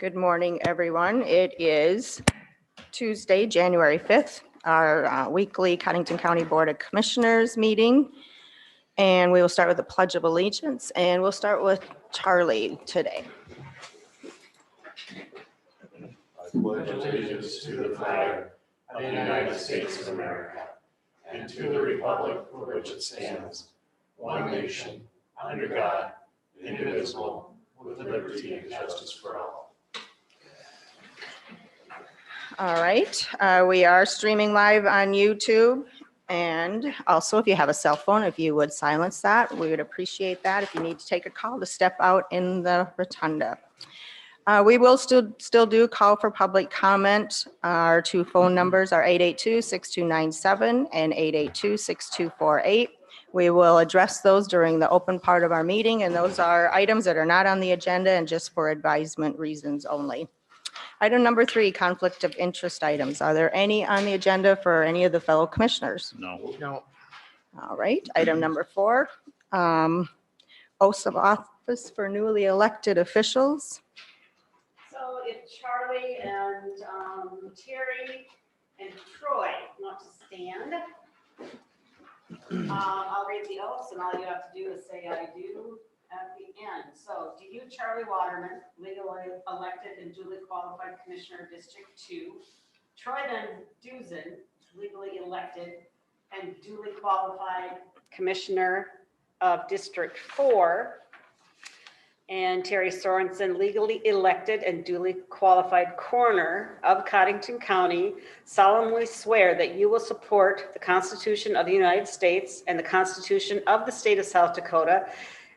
Good morning, everyone. It is Tuesday, January 5th, our weekly Codington County Board of Commissioners meeting. And we will start with the Pledge of Allegiance, and we'll start with Charlie today. I pledge allegiance to the flag of the United States of America and to the republic for which it stands, one nation, under God, indivisible, with liberty and justice for all. All right, we are streaming live on YouTube. And also, if you have a cell phone, if you would silence that, we would appreciate that. If you need to take a call, to step out in the rotunda. We will still do call for public comment. Our two phone numbers are 882-6297 and 882-6248. We will address those during the open part of our meeting, and those are items that are not on the agenda and just for advisement reasons only. Item number 3, conflict of interest items. Are there any on the agenda for any of the fellow commissioners? No. All right, item number 4, oaths of office for newly elected officials. So if Charlie and Terry and Troy want to stand, I'll read the oaths and all you have to do is say I do at the end. So do you, Charlie Waterman, legally elected and duly qualified Commissioner of District 2, Troy Van Duzen, legally elected and duly qualified Commissioner of District 4, and Terry Sorensen, legally elected and duly qualified coroner of Codington County, solemnly swear that you will support the Constitution of the United States and the Constitution of the State of South Dakota,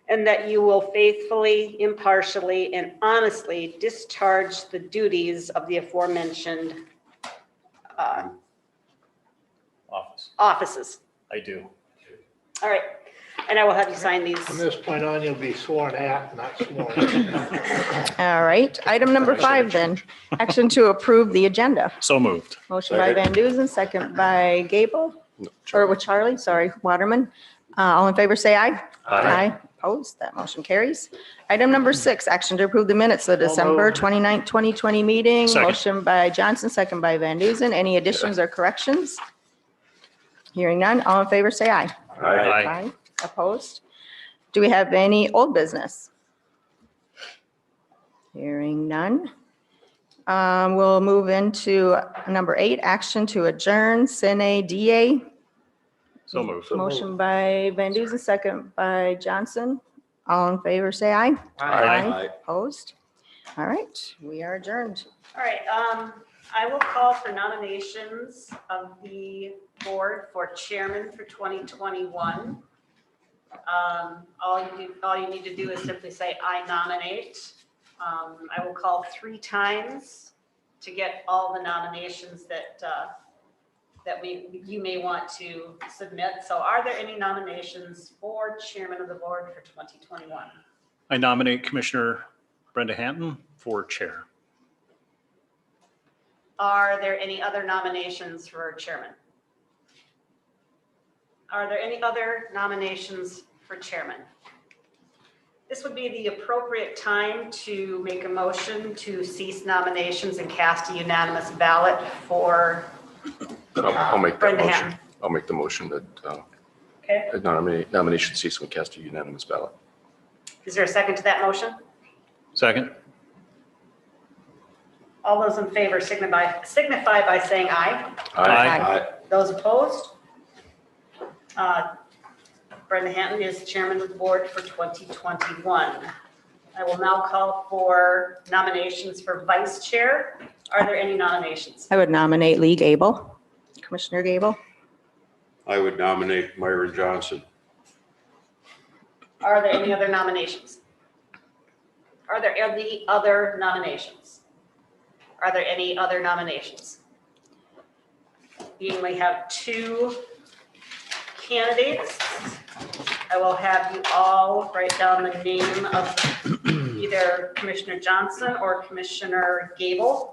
and that you will faithfully, impartially, and honestly discharge the duties of the aforementioned offices. I do. All right, and I will have you sign these. From this point on, you'll be sworn at, not sworn. All right, item number 5 then, action to approve the agenda. So moved. Motion by Van Duzen, second by Gable, or with Charlie, sorry, Waterman. All in favor, say aye. Aye. Opposed, that motion carries. Item number 6, action to approve the minutes of the December 29th, 2020 meeting. Second. Motion by Johnson, second by Van Duzen. Any additions or corrections? Hearing none, all in favor, say aye. Aye. Opposed? Do we have any old business? Hearing none. We'll move into number 8, action to adjourn sine die. So moved. Motion by Van Duzen, second by Johnson. All in favor, say aye. Aye. Opposed? All right, we are adjourned. All right, I will call for nominations of the board for chairman for 2021. All you need to do is simply say, I nominate. I will call 3 times to get all the nominations that you may want to submit. So are there any nominations for chairman of the board for 2021? I nominate Commissioner Brenda Hanton for chair. Are there any other nominations for chairman? Are there any other nominations for chairman? This would be the appropriate time to make a motion to cease nominations and cast a unanimous ballot for I'll make that Brenda motion. Hatton. I'll make the motion that Okay, nomination cease when cast a unanimous ballot. is there a second to that motion? Second. All those in favor signify by saying aye. Aye. Those opposed? Brenda Hanton is chairman of the board for 2021. I will now call for nominations for vice chair. Are there any nominations? I would nominate Lee Gable, Commissioner Gable. I would nominate Myron Johnson. Are there any other nominations? Are there any other nominations? Are there any other nominations? Being we have 2 candidates, I will have you all write down the name of either Commissioner Johnson or Commissioner Gable.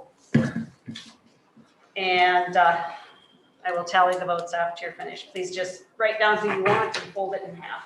And I will tally the votes after you're finished. Please just write down who you want and fold it in half.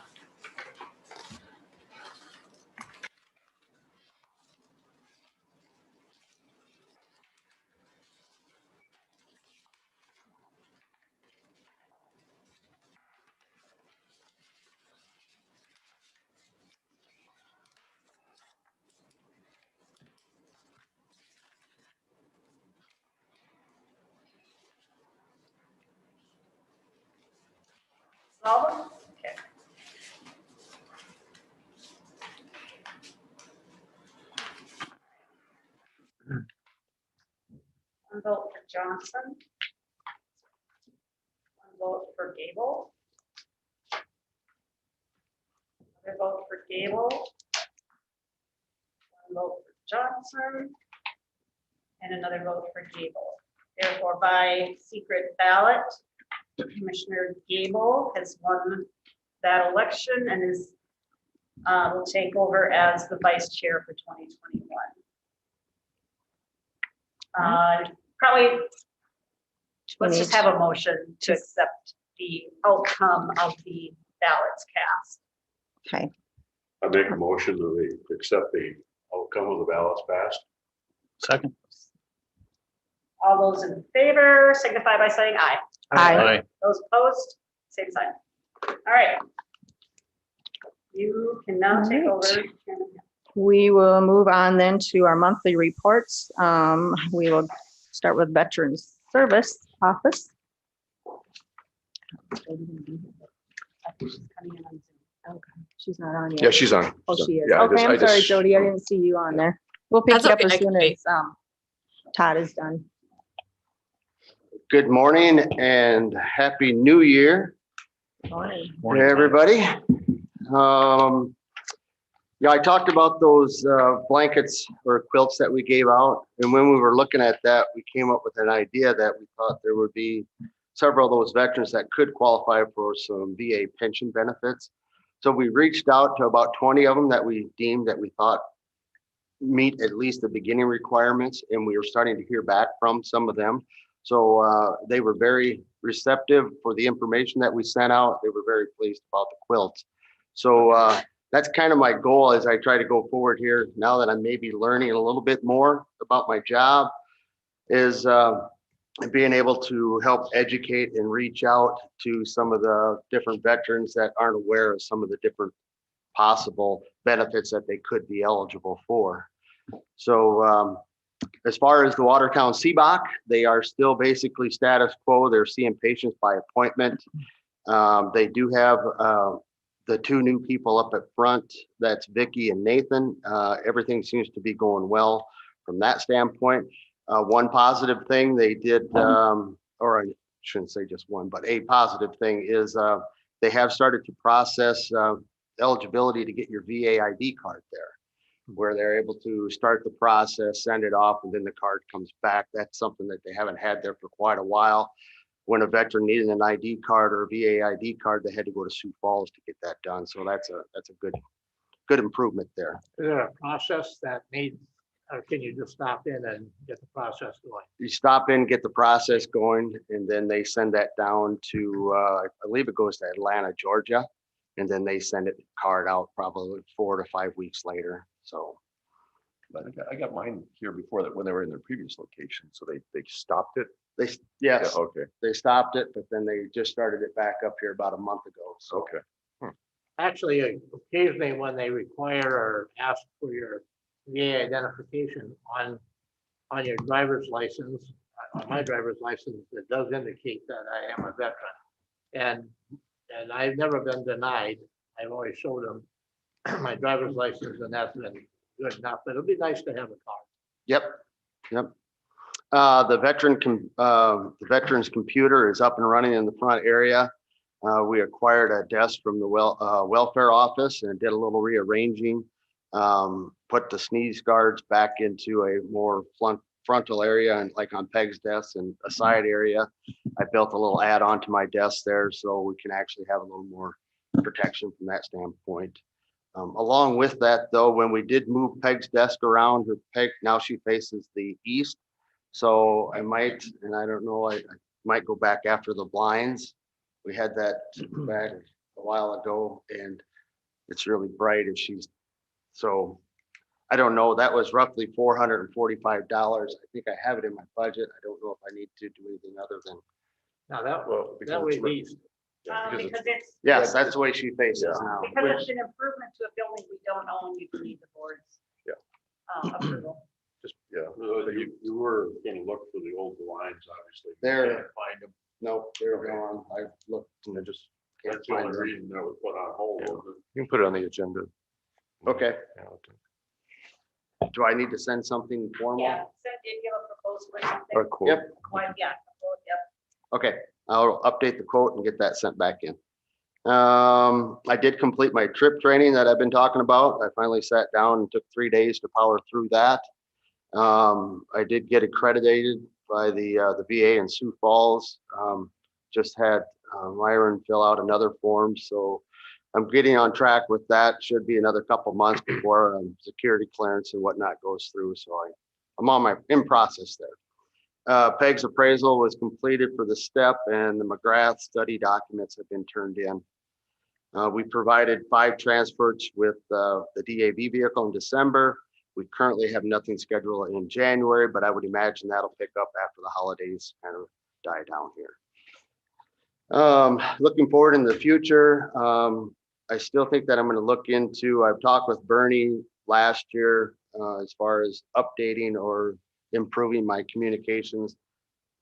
All of them? Okay. One vote for Johnson. One vote for Gable. Another vote for Gable. One vote for Johnson. And another vote for Gable. Therefore, by secret ballot, Commissioner Gable has won that election and is will take over as the vice chair for 2021. Probably, let's just have a motion to accept the outcome of the ballots cast. Okay, I make a motion that we accept the outcome of the ballots passed. Second. All those in favor signify by saying aye. Aye. Those opposed, same sign. All right. You can now take All over. right. We will move on then to our monthly reports. We will start with Veterans Service Office. She's not on yet. Yeah, she's on. Oh, she is. Yeah, I Okay, just- I'm I sorry, just- Jody. I didn't see you on there. We'll pick That's it up okay, as I soon can wait. as Todd is done. Good morning and happy new year, Morning. Morning, Todd. everybody. Yeah, I talked about those blankets or quilts that we gave out. And when we were looking at that, we came up with an idea that we thought there would be several of those veterans that could qualify for some VA pension benefits. So we reached out to about 20 of them that we deemed that we thought meet at least the beginning requirements, and we were starting to hear back from some of them. So they were very receptive for the information that we sent out. They were very pleased about the quilts. So that's kind of my goal as I try to go forward here now that I'm maybe learning a little bit more about my job, is being able to help educate and reach out to some of the different veterans that aren't aware of some of the different possible benefits that they could be eligible for. So as far as the Watertown CBOC, they are still basically status quo. They're seeing patients by appointment. They do have the two new people up at front. That's Vicky and Nathan. Everything seems to be going well from that standpoint. One positive thing they did, or I shouldn't say just one, but a positive thing is they have started to process eligibility to get your VA ID card there, where they're able to start the process, send it off, and then the card comes back. That's something that they haven't had there for quite a while. When a veteran needed an ID card or a VA ID card, they had to go to Sioux Falls to get that done. So that's a good improvement there. Is there a process that needs, or can you just stop in and get the process going? You stop in, get the process going, and then they send that down to, I believe it goes to Atlanta, Georgia. And then they send it card out probably 4 to 5 weeks later. So. But I got mine here before that when they were in their previous location. So they stopped it. They, yes, Yeah, okay. they stopped it, but then they just started it back up here about a month ago. So. Okay. Actually, occasionally when they require or ask for your VA identification on your driver's license, on my driver's license, it does indicate that I am a veteran. And I've never been denied. I've always showed them my driver's license, and that's been good enough, but it'll be nice to have a card. Yep. The veteran's computer is up and running in the front area. We acquired a desk from the welfare office and did a little rearranging. Put the sneeze guards back into a more frontal area and like on Peg's desk and a side area. I built a little add-on to my desk there so we can actually have a little more protection from that standpoint. Along with that though, when we did move Peg's desk around, Peg, now she faces the east. So I might, and I don't know, I might go back after the blinds. We had that back a while ago and it's really bright and so I don't know, that was roughly $445. I think I have it in my budget. I don't know if I need to do anything other than. Now that because way it's re- these, Because it's, Yes, that's the way she faces Yeah. now. because it's an improvement to a building we don't own, you can need the board's approval. Just, yeah. You were gonna look for the old blinds, obviously. You There. can't find them. Nope, they're gone. I've looked And and then just Can't That's the only find them. reason that was put on hold. Yeah. wasn't You can put it on the agenda. Okay, Yeah, okay. do I need to send something formal? Yeah, so did you have a proposal or something? Or quote. Yep. Why, yeah, yep. Okay, I'll update the quote and get that sent back in. I did complete my trip training that I've been talking about. I finally sat down and took 3 days to power through that. I did get accredited by the VA in Sioux Falls. Just had Myron fill out another form, so I'm getting on track with that. Should be another couple months before security clearance and whatnot goes through. So I'm in process there. Peg's appraisal was completed for the step, and the McGrath study documents have been turned in. We provided 5 transports with the DAV vehicle in December. We currently have nothing scheduled in January, but I would imagine that'll pick up after the holidays kind of die down here. Looking forward in the future, I still think that I'm going to look into, I've talked with Bernie last year as far as updating or improving my communications.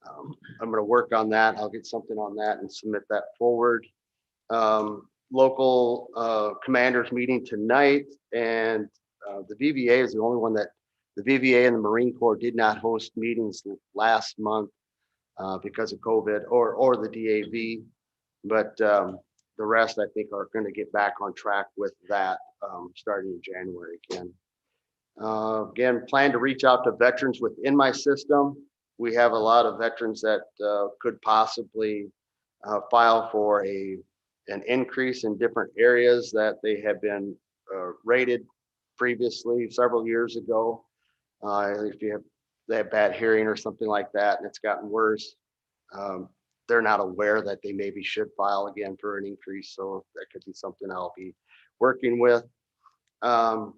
I'm going to work on that. I'll get something on that and submit that forward. Local commanders meeting tonight, and the VVA is the only one that the VVA and the Marine Corps did not host meetings last month because of COVID or the DAV, but the rest I think are going to get back on track with that starting in January again. Again, plan to reach out to veterans within my system. We have a lot of veterans that could possibly file for an increase in different areas that they have been rated previously several years ago. If they have bad hearing or something like that and it's gotten worse, they're not aware that they maybe should file again for an increase. So that could be something I'll be working with. I'm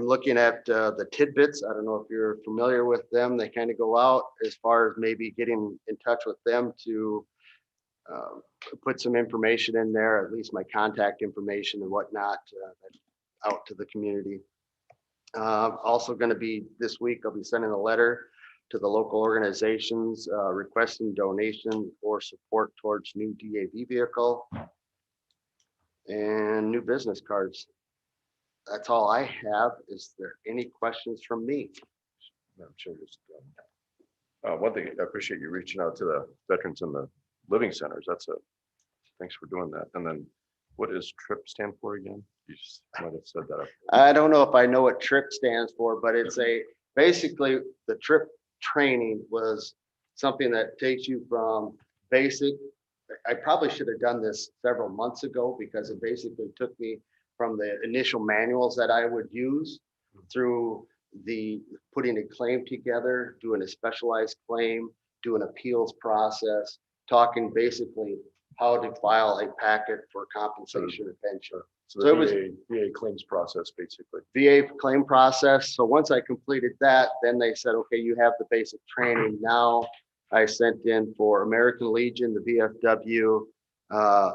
looking at the tidbits. I don't know if you're familiar with them. They kind of go out as far as maybe getting in touch with them to put some information in there, at least my contact information and whatnot, out to the community. Also going to be this week, I'll be sending a letter to the local organizations requesting donation or support towards new DAV vehicle and new business cards. That's all I have. Is there any questions from me? I'm sure there's, one thing, I appreciate you reaching out to the veterans in the living centers. Thanks for doing that. And then what does TRIP stand for again? You just might have said that. I don't know if I know what TRIP stands for, but it's basically the TRIP training was something that takes you from basic. I probably should have done this several months ago because it basically took me from the initial manuals that I would use through the putting a claim together, doing a specialized claim, do an appeals process, talking basically how to file a packet for compensation or pension. So So it was the VA claims process, basically. VA claim process. So once I completed that, then they said, okay, you have the basic training. Now I sent in for American Legion, the VFW,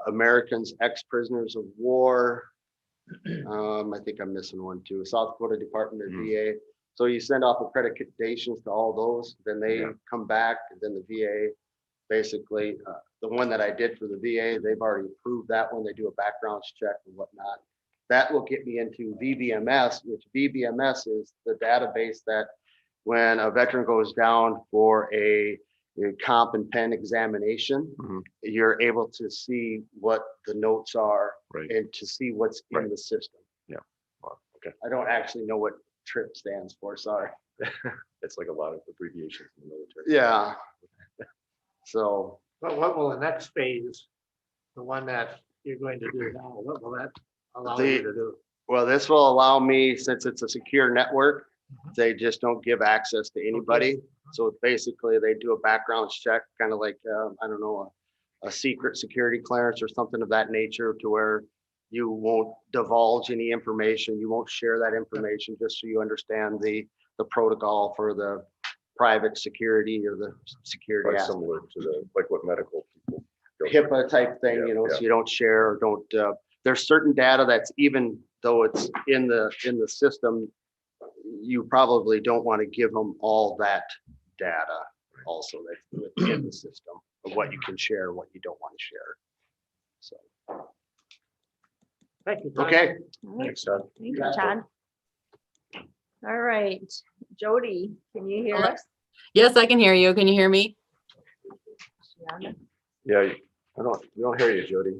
Americans, ex-prisoners of war. I think I'm missing one too, South Dakota Department of VA. So you send off accreditations to all those, then they come back, and then the VA, basically, the one that I did for the VA, they've already approved that one. They do a background check and whatnot. That will get me into VBMS, which VBMS is the database that when a veteran goes down for a comp and pen examination, you're able to see what the notes are and to see what's in the system. Yeah. Wow. Okay. I don't actually know what TRIP stands for, sorry. It's like a lot of abbreviations in the military. Yeah. So, But what will the next phase, the one that you're going to do now, what will that allow you to do? well, this will allow me, since it's a secure network, they just don't give access to anybody. So basically they do a background check, kind of like, I don't know, a secret security clearance or something of that nature, to where you won't divulge any information. You won't share that information, just so you understand the protocol for the private security or the security Quite aspect. similar to like what medical people go through. HIPAA type thing, Yeah, so you don't share or don't, there's certain data that's, even though it's in the system, you probably don't want to give them all that data also that's within the system of what you can share, what you don't want to share. So, Thank you. Todd. Okay, thanks, Todd. Thank you, Todd. All right, Jody, can you hear Hello? us? Yes, I can hear you. Can you hear me? Yeah, we don't hear you, Jody.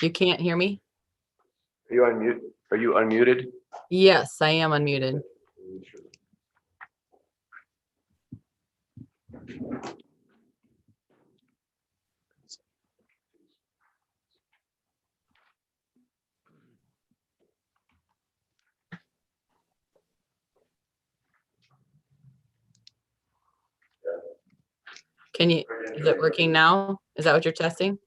You can't hear me? Are you on mute? Are you unmuted? Yes, I am unmuted. Can you, is it working now? Is that what you're testing?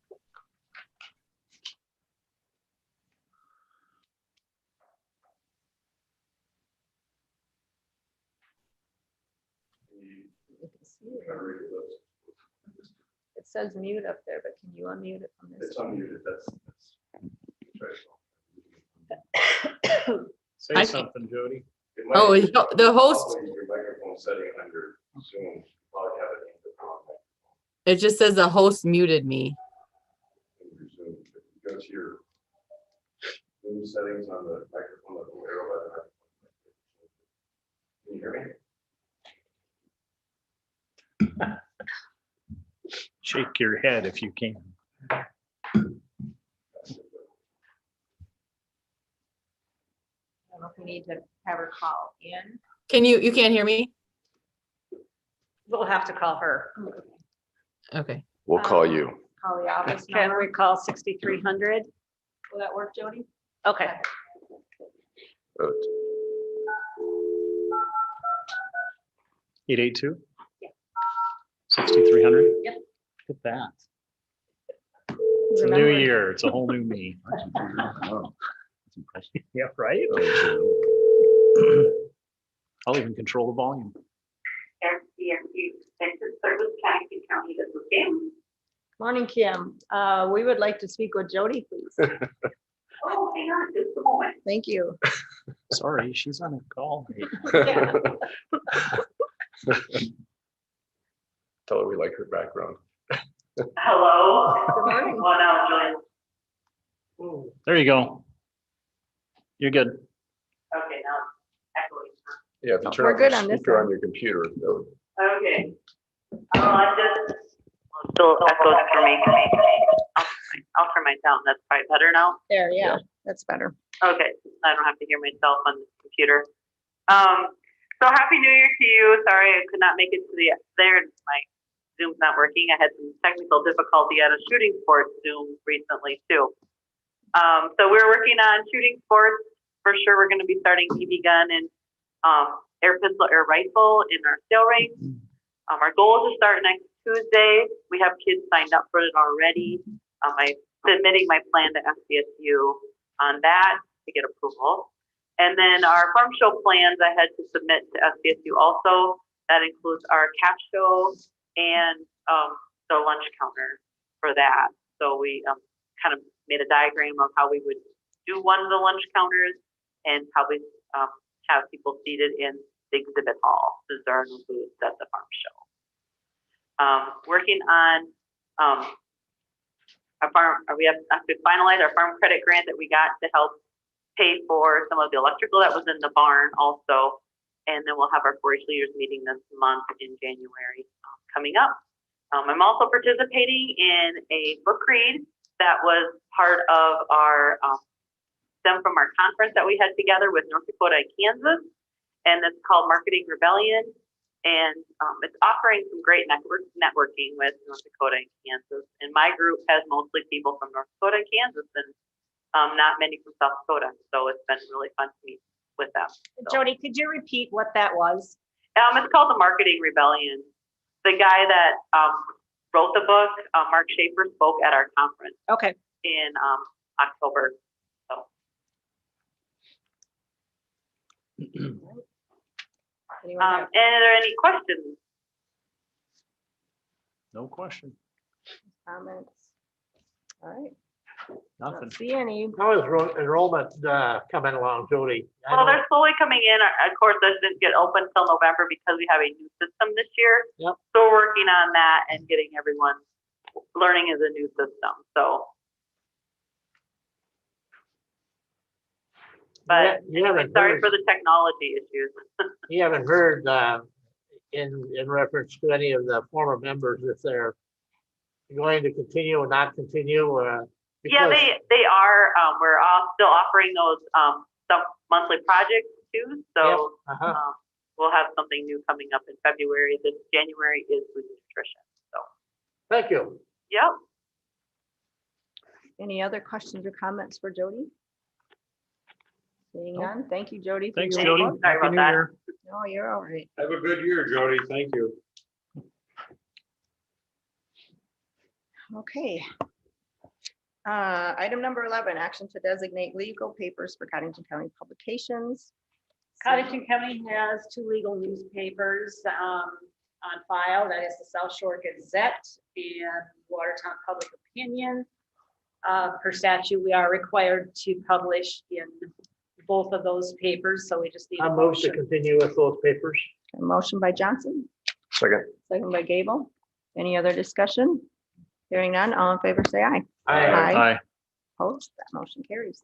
It says mute up there, but can you unmute it from this? It's unmuted, that's. Say I- something, Jody. It might- Oh, the host, Probably your microphone setting under Zoom, probably have it in the wrong it just says the host muted me. under Zoom. If you go to your Zoom settings on the microphone, the little arrow by the microphone. Can you hear me? Shake your head if you can. I don't know if we need to have her call in. Can you can't hear me? We'll have to call her. Okay. We'll call you. Call the office Can number. we call 6300? Will that work, Jody? Okay. Uh, 882? 6300? Yep. Look at that. It's a new Remember- year. It's a whole new me. Yeah, right? I'll even control the volume. Morning, Kim. We would like to speak with Jody, please. Oh, hang on just a moment. Thank you. Sorry, she's on a call. Tell her we like her background. Hello? Good morning. Well, now, Joy. There you go. You're good. Okay, now it's echoing. Yeah, if you turn We're off your good on this speaker on end. your computer, though. Okay. I just. Still echoes for me. I'll turn mine down. That's probably better now. There, yeah, that's better. Okay, I don't have to hear myself on the computer. So happy New Year to you. Sorry I could not make it to there. My Zoom's not working. I had some technical difficulty at a shooting sports Zoom recently too. So we're working on shooting sports. For sure, we're going to be starting BB gun and air pistol, air rifle in our sale range. Our goal is to start next Tuesday. We have kids signed up for it already. I'm submitting my plan to SDSU on that to get approval. And then our farm show plans I had to submit to SDSU also. That includes our cap show and the lunch counter for that. So we kind of made a diagram of how we would do one of the lunch counters and how we have people seated in the exhibit hall, since there are no booths at the farm show. Working on we have to finalize our farm credit grant that we got to help pay for some of the electrical that was in the barn also. And then we'll have our 4-H leaders meeting this month in January coming up. I'm also participating in a book read that was part of our stem from our conference that we had together with North Dakota and Kansas. And it's called Marketing Rebellion. And it's offering some great networking with North Dakota and Kansas. And my group has mostly people from North Dakota and Kansas and not many from South Dakota. So it's been really fun to meet with them. So, Jody, could you repeat what that was? it's called the Marketing Rebellion. The guy that wrote the book, Mark Schaefer, spoke at our conference Okay. in October. So Anyone have and are there any questions? No question. comments? All right. Nothing. Don't see any. How is enrollment coming along, Jody? I Well, know- they're slowly coming in. Of course, this didn't get open till November because we have a new system this year. Yep. So we're working on that and getting everyone learning is a new system. So But You haven't sorry heard- for the technology issues. You haven't heard, in reference to any of the former members, if they're going to continue or not continue, Yeah, because they are, we're all still offering those, some monthly projects too, so, uh-huh. we'll have something new coming up in February. This January is food nutrition, so, Thank you. yep. Any other questions or comments for Jody? Seeing none, thank you, Jody. for Thanks, your Jody. report. Sorry Happy about New that. Year. No, you're all right. Have a good year, Jody. Thank you. Okay. Item number 11, action to designate legal papers for Codington County Publications. Codington County has 2 legal newspapers on file. That is the South Shore Gazette and Watertown Public Opinion. Per statute, we are required to publish in both of those papers, so we just need a I'll move to motion. continue with those papers. A motion by Johnson, Second. second by Gable. Any other discussion? Hearing none, all in favor, say aye. Aye. Aye. Opposed, that motion carries.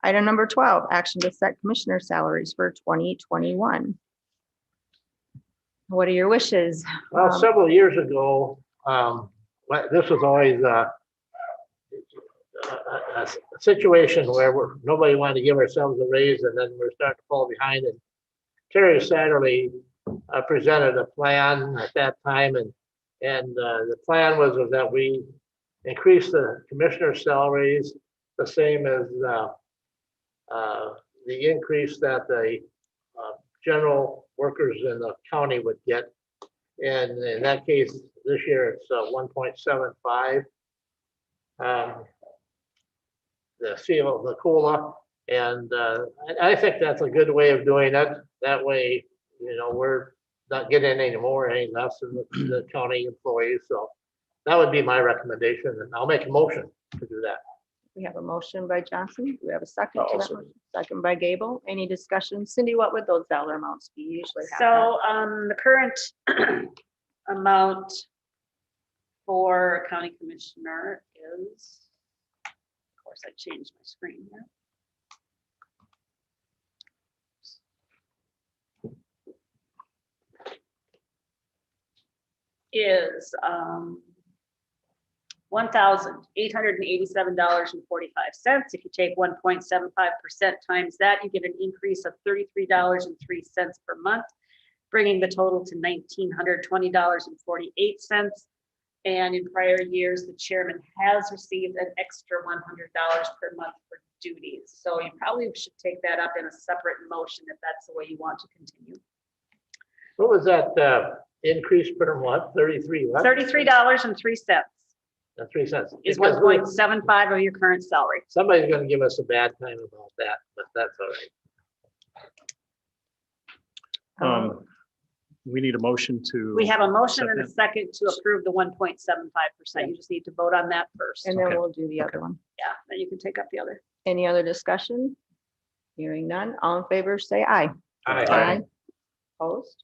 Item number 12, action to set commissioner salaries for 2021. What are your wishes? Well, several years ago, this was always a situation where nobody wanted to give ourselves a raise, and then we're starting to fall behind. And Terry Satterley presented a plan at that time, and the plan was that we increase the commissioner salaries the same as the increase that the general workers in the county would get. And in that case, this year it's 1.75. The COLA, and I think that's a good way of doing it. That way, we're not getting any more, any less than the county employees. So that would be my recommendation, and I'll make a motion to do that. We have a motion by Johnson. Do we have a second to I'll that second. motion? Second by Gable. Any discussion? Cindy, what would those dollar amounts be? You usually have So the current amount for a county commissioner is, of course, I changed my screen here. Is $1,887.45. If you take 1.75% times that, you get an increase of $33.03 per month, bringing the total to $1,920.48. And in prior years, the chairman has received an extra $100 per month for duties. So you probably should take that up in a separate motion if that's the way you want to continue. What was that increase per month? 33, what? $33.03 3 cents. is Because 1.75 of your current salary. somebody's gonna give us a bad time about that, but that's all right. We need a motion to. We have a motion and a second to approve the 1.75%. You just need to vote on that first. And then Okay. we'll do the other one. Yeah, then you can take up the other. Any other discussion? Hearing none, all in favor, say aye. Aye. Opposed?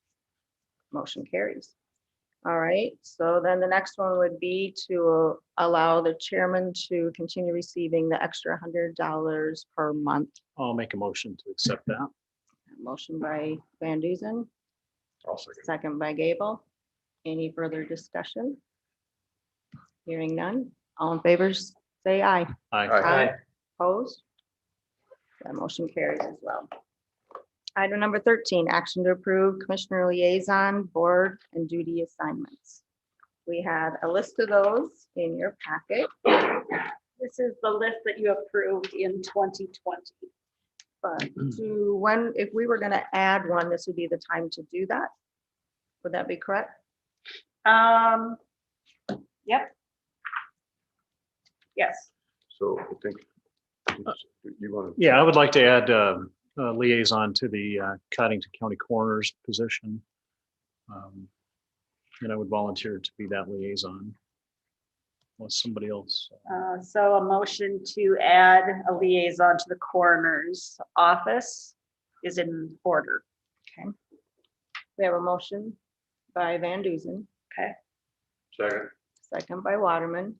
Motion carries. All right, so then the next one would be to allow the chairman to continue receiving the extra $100 per month. I'll make a motion to accept that. Motion by Van Duzen, I'll second. second by Gable. Any further discussion? Hearing none, all in favor, say aye. Aye. Aye. Opposed? That motion carries as well. Item number 13, action to approve commissioner liaison, board and duty assignments. We had a list of those in your packet. This is the list that you approved in 2020. But to when, if we were gonna add one, this would be the time to do that. Would that be correct? Yep. Yes. So I think you want to. Yeah, I would like to add a liaison to the Codington County Coroner's position. And I would volunteer to be that liaison. Unless somebody else. So a motion to add a liaison to the coroner's office is in order. Okay. We have a motion by Van Duzen, Second. second by Waterman.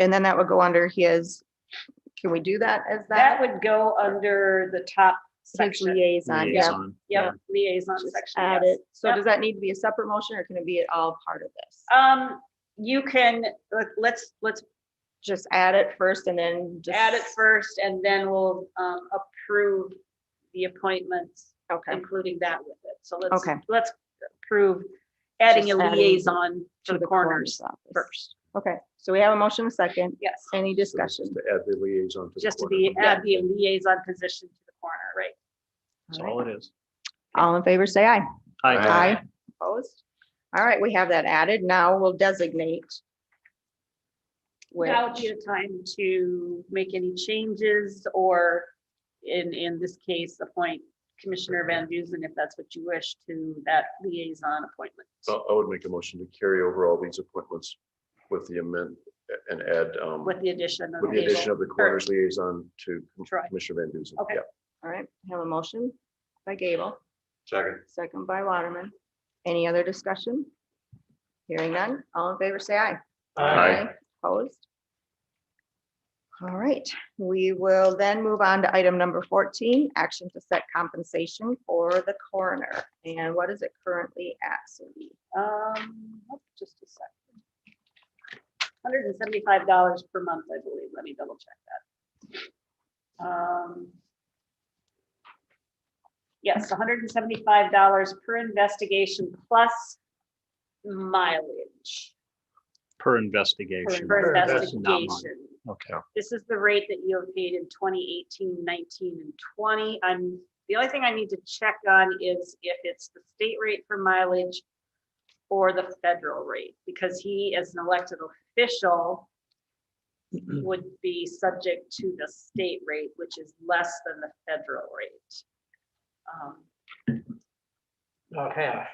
And then that would go under his, can we do that as That that? would go under the top section. liaison, yeah. Liaison. Yep, liaison Just section. add yes. it. So Yep. does that need to be a separate motion or can it be all part of this? You can, let's Just add it first and then just. add it first and then we'll approve the appointments, Okay, including that with it. So Okay. let's approve adding a Just adding liaison to the corners office. first. Okay, so we have a motion, a second. Yes, Any So discussion? just to add the liaison to the just to corner. be, add the liaison position to the corner, right? That's all it is. All in favor, say aye. Aye. Aye. Opposed? All right, we have that added. Now we'll designate. Now would be Which, the time to make any changes or in this case, appoint Commissioner Van Duzen, if that's what you wish, to that liaison appointment. So I would make a motion to carry over all these appointments with the amend and add, With the addition of. with the addition of the corners liaison to Troy. Commissioner Van Duzen. Okay. Yeah. all right, have a motion by Gable, Second. second by Waterman. Any other discussion? Hearing none. All in favor, say aye. Aye. Opposed? All right, we will then move on to item number 14, action to set compensation for the coroner. And what is it currently at, Cindy? Just a second. $175 per month, I believe. Let me double check that. Yes, $175 per investigation plus mileage Per per investigation. per Not mine. investigation. Okay. This is the rate that you have paid in 2018, 19, and 20. The only thing I need to check on is if it's the state rate for mileage or the federal rate, because he, as an elected official, would be subject to the state rate, which is less than the federal rate. About half.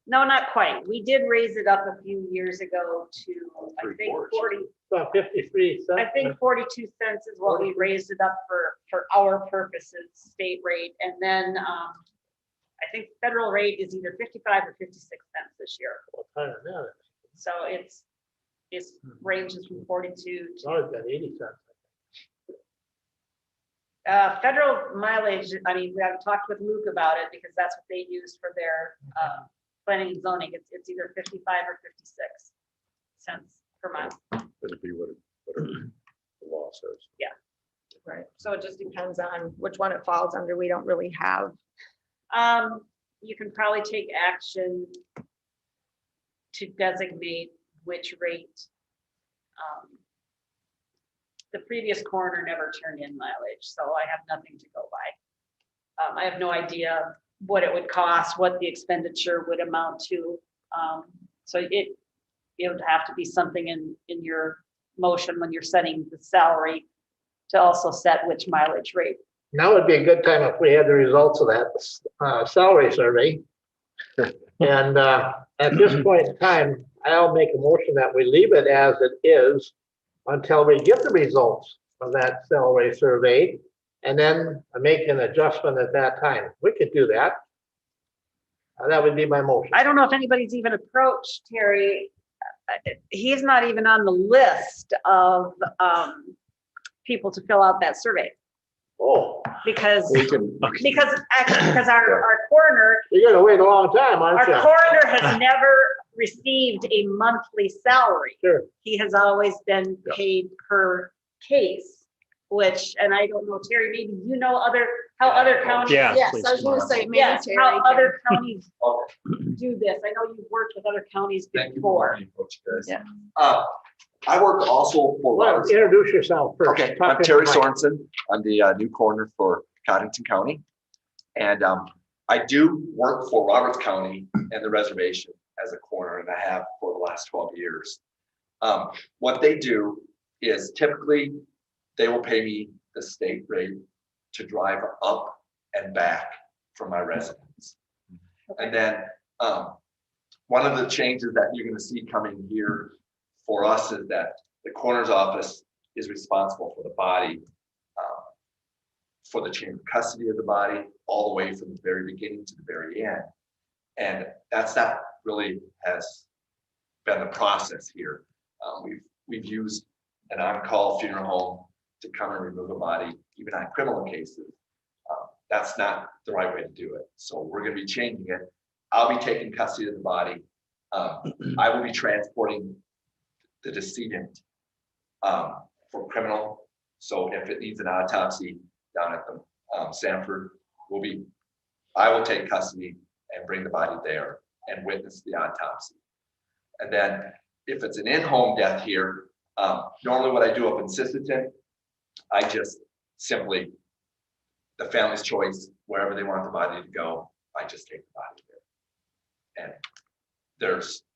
No, not quite. We did raise it up a few years ago to, I think, 3/4. About 53 cents. I think 42 cents is what we raised it up for our purposes, state rate. And then I think federal rate is either 55 or 56 cents this year. What kind of that? So it ranges from 42 It's to, always got 80 cents. federal mileage. I mean, we have talked with Luke about it because that's what they use for their planning and zoning. It's either 55 or 56 cents per mile. It'd be whatever the law says. Right, so it just depends on which one it falls under. We don't really have. You can probably take action to designate which rate. The previous coroner never turned in mileage, so I have nothing to go by. I have no idea what it would cost, what the expenditure would amount to. So it would have to be something in your motion when you're setting the salary to also set which mileage rate. Now would be a good time if we had the results of that salary survey. And at this point in time, I'll make a motion that we leave it as it is until we get the results of that salary survey, and then make an adjustment at that time. We could do that. That would be my motion. I don't know if anybody's even approached Terry. He's not even on the list of people to fill out that survey Oh, because We can, our coroner, you're gonna wait a long time, our aren't you? coroner has never received a monthly salary. Sure. He has always been Yeah. paid per case, which, and I don't know, Terry, maybe you know how other counties. Yeah. Yes, please. I was gonna say, maybe Yes, Terry how can- other counties do this. I know you've worked with other counties before. Yeah. I work also for Well, Roberts. introduce yourself first. Okay, Talk I'm to Terry Mike. Sorensen. I'm the new coroner for Codington County. And I do work for Roberts County and the reservation as a coroner, and I have for the last 12 years. What they do is typically they will pay me the state rate to drive up and back from my residence. And then one of the changes that you're going to see coming here for us is that the coroner's office is responsible for the body, for the chain of custody of the body, all the way from the very beginning to the very end. And that's not really has been the process here. We've used an on-call funeral home to come and remove a body, even on criminal cases. that's not the right way to do it. So we're gonna be changing it. I'll be taking custody of the body. I will be transporting the decedent for criminal. So if it needs an autopsy down at the Sanford, I will take custody and bring the body there and witness the autopsy. And then if it's an in-home death here, normally what I do up in Codington, I just simply, the family's choice, wherever they want the body to go, I just take the body there. And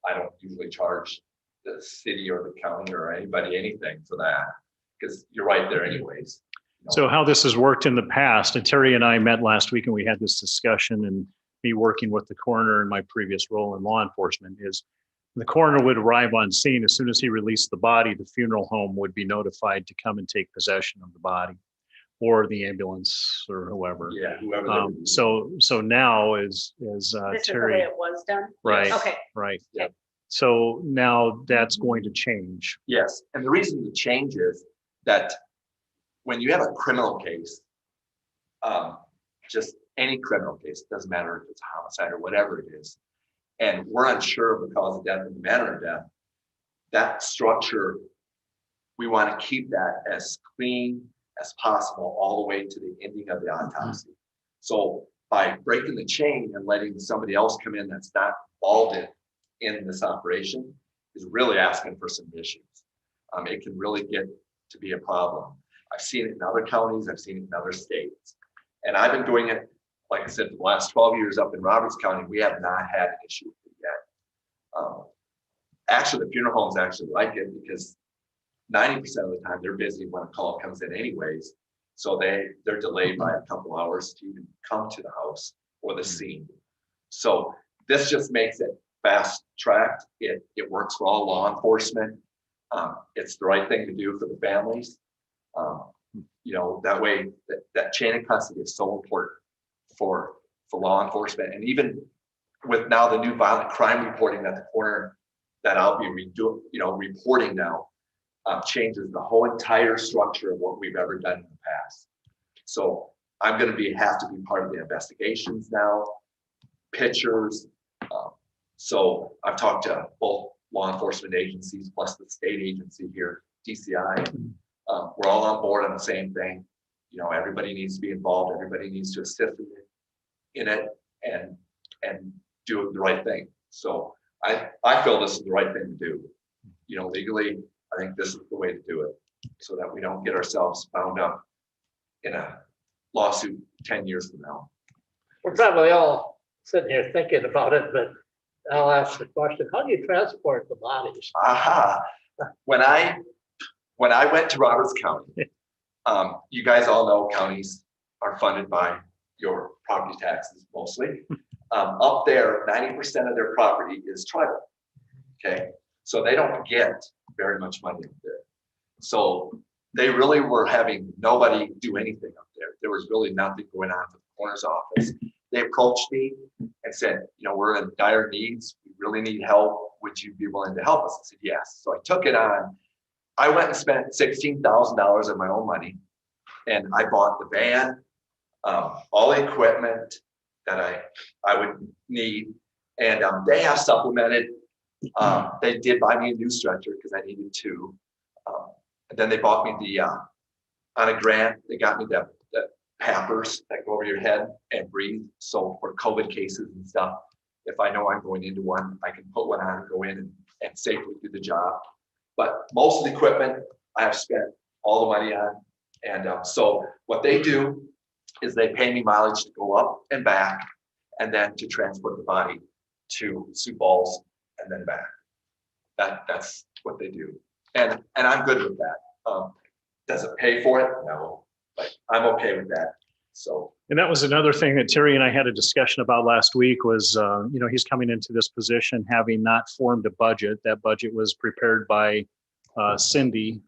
I don't usually charge the city or the county or anybody anything for that, because you're right there anyways. You know. So how this has worked in the past, and Terry and I met last week and we had this discussion, and me working with the coroner in my previous role in law enforcement, is the coroner would arrive on scene. As soon as he released the body, the funeral home would be notified to come and take possession of the body, or the ambulance or whoever. Yeah, whoever. they would be. So now is This is the way Terry, it was done? right, Okay. right. Yep. So now that's going to change. Yes, and the reason the change is that when you have a criminal case, just any criminal case, doesn't matter if it's a homicide or whatever it is, and we're unsure of the cause of death and the manner of death, that structure, we want to keep that as clean as possible all the way to the ending of the autopsy. So by breaking the chain and letting somebody else come in that's not involved in this operation is really asking for some issues. It can really get to be a problem. I've seen it in other counties, I've seen it in other states. And I've been doing it, like I said, for the last 12 years up in Roberts County, we have not had an issue with it yet. Actually, the funeral homes actually like it because 90% of the time they're busy when a call comes in anyways. So they're delayed by a couple hours to even come to the house or the scene. So this just makes it fast tracked. It works for all law enforcement. It's the right thing to do for the families. That way that chain of custody is so important for law enforcement. And even with now the new violent crime reporting that the coroner that I'll be reporting now changes the whole entire structure of what we've ever done in the past. So I'm going to have to be part of the investigations now, pictures. So I've talked to both law enforcement agencies plus the state agency here, DCI. We're all on board on the same thing. Everybody needs to be involved. Everybody needs to assist in it and do the right thing. So I feel this is the right thing to do. Legally, I think this is the way to do it so that we don't get ourselves bound up in a lawsuit 10 years from now. We're probably all sitting here thinking about it, but I'll ask the question, how do you transport the bodies? Aha. When I went to Roberts County, you guys all know counties are funded by your property taxes mostly. Up there, 90% of their property is tribal. Okay. So they don't get very much money up there. So they really were having nobody do anything up there. There was really nothing going on for the coroner's office. They approached me and said, we're in dire needs. We really need help. Would you be willing to help us? I said, yes. So I took it on. I went and spent $16,000 of my own money. And I bought the van, all the equipment that I would need. And they have supplemented. They did buy me a new stretcher because I needed two. And then they bought me on a grant, they got me the pampers that go over your head and breathe. So for COVID cases and stuff, if I know I'm going into one, I can put one on and go in and safely do the job. But most of the equipment I have spent all the money on. And so what they do is they pay me mileage to go up and back and then to transport the body to Sioux Falls and then back. That's what they do. And I'm good with that. Does it pay for it? No, but I'm okay with that. So. And that was another thing that Terry and I had a discussion about last week was, he's coming into this position having not formed a budget. That budget was prepared by Cindy.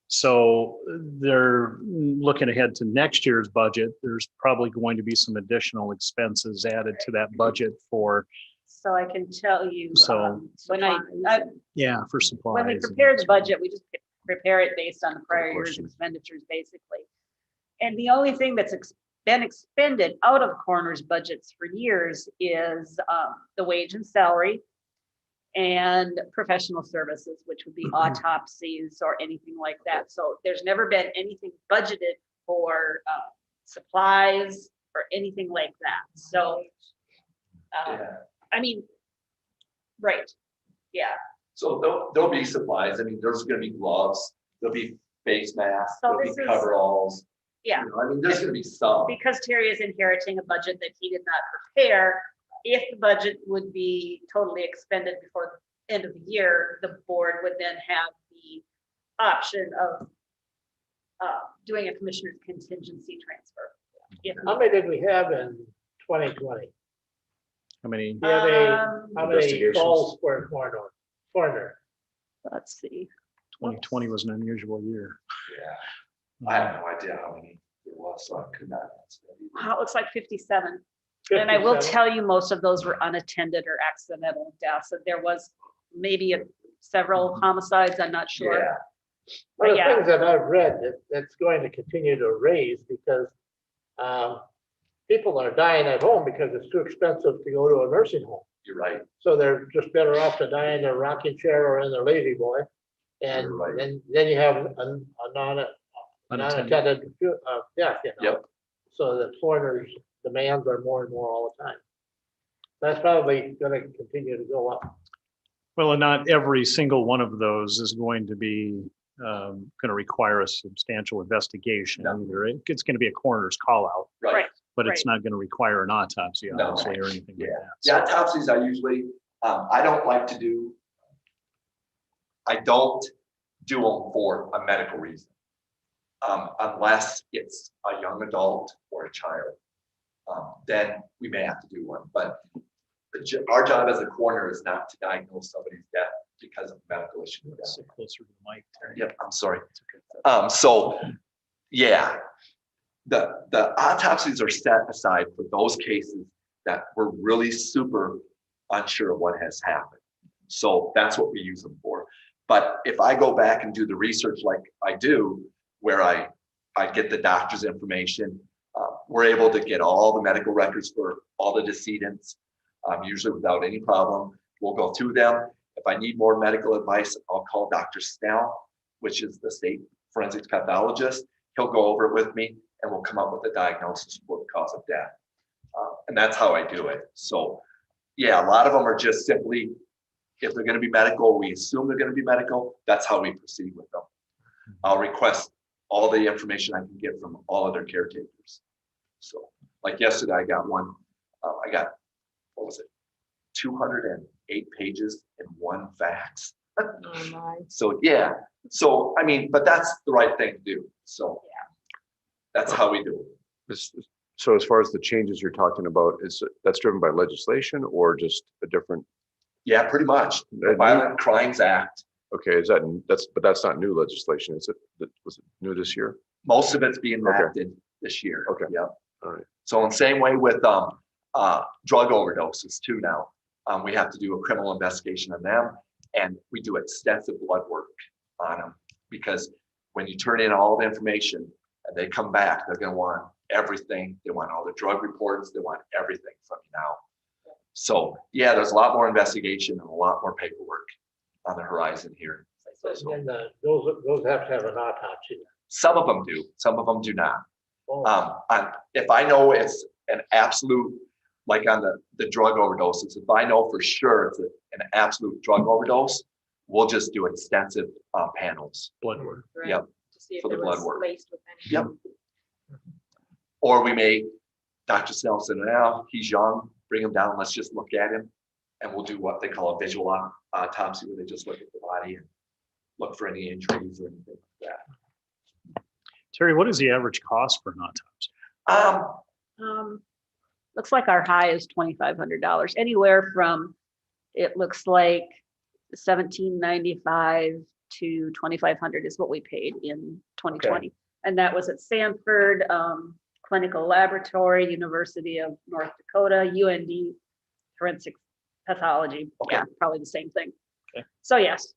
So they're looking ahead to next year's budget. There's probably going to be some additional expenses added to that budget for. So I can tell you, So- for for supplies. when we prepare the budget, we just prepare it based on the prior year's expenditures, basically. And the only thing that's been expended out of coroner's budgets for years is the wage and salary and professional services, which would be autopsies or anything like that. So there's never been anything budgeted for supplies or anything like that. So, I mean, right, yeah. So there'll be supplies. I mean, there's gonna be gloves, there'll be face masks, So there'll be this is- coveralls. Yeah. You know, I mean, there's gonna be some. Because Terry is inheriting a budget that he did not prepare, if the budget would be totally expended before the end of the year, the board would then have the option of doing a commissioner's contingency transfer. If How many did we have in 2020? How many? We have a, how many Investigations. calls for coroner? Let's see. 2020 was an unusual year. Yeah, I have no idea how many there was, so I could not answer that either. Wow, it looks like 57. And I will 57? tell you, most of those were unattended or accidental deaths. So there was maybe several homicides, I'm not sure. Yeah. One of the Yeah. things that I've read that's going to continue to raise because people are dying at home because it's too expensive to go to a nursing home. You're right. So they're just better off to die in their rocking chair or in their lazy boy. And You're right. then you have a non-attended death, you know. Yep. So the coroner's demands are more and more all the time. That's probably gonna continue to go up. Well, and not every single one of those is going to be going to require a substantial investigation No. either. It's going to be a coroner's call out, Right. but it's not going to require an autopsy, No. obviously, or anything like Yeah. that. The autopsies I usually, I don't like to do. I don't do them for a medical reason. Unless it's a young adult or a child. Then we may have to do one, but our job as a coroner is not to diagnose somebody's death because of a medical issue. Sit closer to the mic, Terry. Yep, I'm sorry. So, yeah, the autopsies are set aside for those cases that we're really super unsure of what has happened. So that's what we use them for. But if I go back and do the research like I do, where I get the doctor's information, we're able to get all the medical records for all the decedents, usually without any problem. We'll go through them. If I need more medical advice, I'll call Dr. Snell, which is the state forensics pathologist. He'll go over it with me and we'll come up with a diagnosis for the cause of death. And that's how I do it. So yeah, a lot of them are just simply, if they're going to be medical, we assume they're going to be medical. That's how we proceed with them. I'll request all the information I can get from all of their caretakers. So like yesterday, I got one, what was it? 208 pages in one fax. Oh my. So yeah, so I mean, but that's the right thing to do. So that's how we do it. So as far as the changes you're talking about, that's driven by legislation or just a different? Yeah, pretty much. The Violent Crimes Act. Okay, but that's not new legislation, is it? Was it new this year? Most of it's being Okay. enacted this year. Okay. Yep. All right. So in the same way with drug overdoses too now, we have to do a criminal investigation on them, and we do extensive blood work on them because when you turn in all the information and they come back, they're going to want everything. They want all the drug reports. They want everything from you now. So yeah, there's a lot more investigation and a lot more paperwork on the horizon here. And those have to have an autopsy. Some of them do, some of them do not. Oh, If I know it's an absolute, like on the drug overdoses, if I know for sure it's an absolute drug overdose, we'll just do extensive panels. Blood work. Right, Yep. to see if For the there was blood work. laced with anything. Yep. Or we may, Dr. Snell said, now he's young, bring him down, let's just look at him. And we'll do what they call a visual autopsy, where they just look at the body and look for any injuries or anything like that. Terry, what is the average cost for an autopsy? Looks like our high is $2,500, anywhere from, it looks like $1,795 to $2,500 is what we paid in 2020. And that was at Sanford Clinical Laboratory, University of North Dakota, UND Forensic Pathology. Okay. Yeah, probably the same thing. Okay. So yes,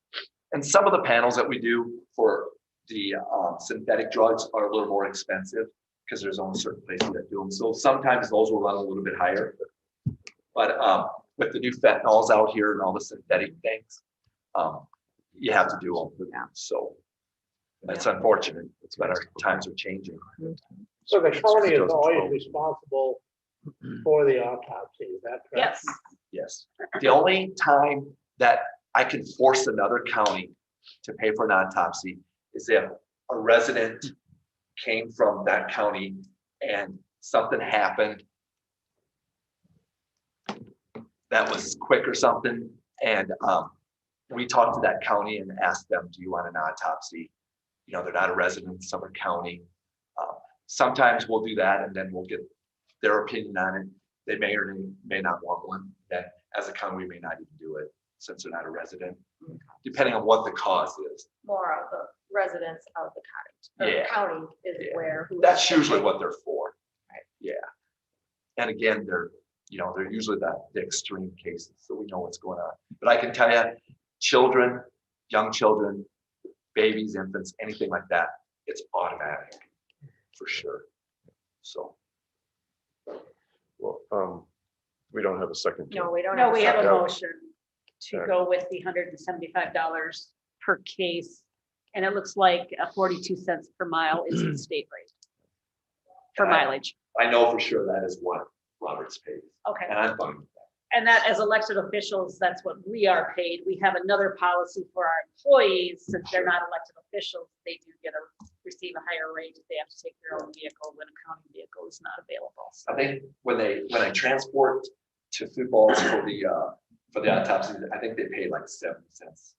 And some of the panels that we do for the synthetic drugs are a little more expensive. because there's only certain places that do them. So sometimes those will run a little bit higher. But with the new fentanyls out here and all the synthetic things, you have to do them. Yeah. So it's unfortunate. It's better. Times are changing. So the county is always responsible for the autopsy, is that correct? Yes. Yes. The only time that I can force another county to pay for an autopsy is if a resident came from that county and something happened that was quick or something. And we talked to that county and asked them, do you want an autopsy? You know, they're not a resident in Summer County. Sometimes we'll do that and then we'll get their opinion on it. They may or may not want one. Then as a county, we may not even do it since they're not a resident, depending on what the cause is. More of the residents of the cottage. Or Yeah. county is Yeah. where. who That's has to usually pay. what they're for. Right. Yeah. And again, they're usually the extreme cases, so we know what's going on. But I can tell you, children, young children, babies, infants, anything like that, it's automatic for sure. So. Well, we don't have a second. No, we don't. No, we have a Yeah. motion to Okay. go with the $175 per case. And it looks like 42 cents per mile is the state rate for And I- mileage. I know for sure that is what Roberts pays, Okay. and I'm fine with that. And that as elected officials, that's what we are paid. We have another policy for our employees, since they're not elected officials, they do receive a higher rate if they have to take their own vehicle when a county vehicle is not available. So, I think when I transport to Sioux Falls for the autopsy, I think they pay like 70 cents.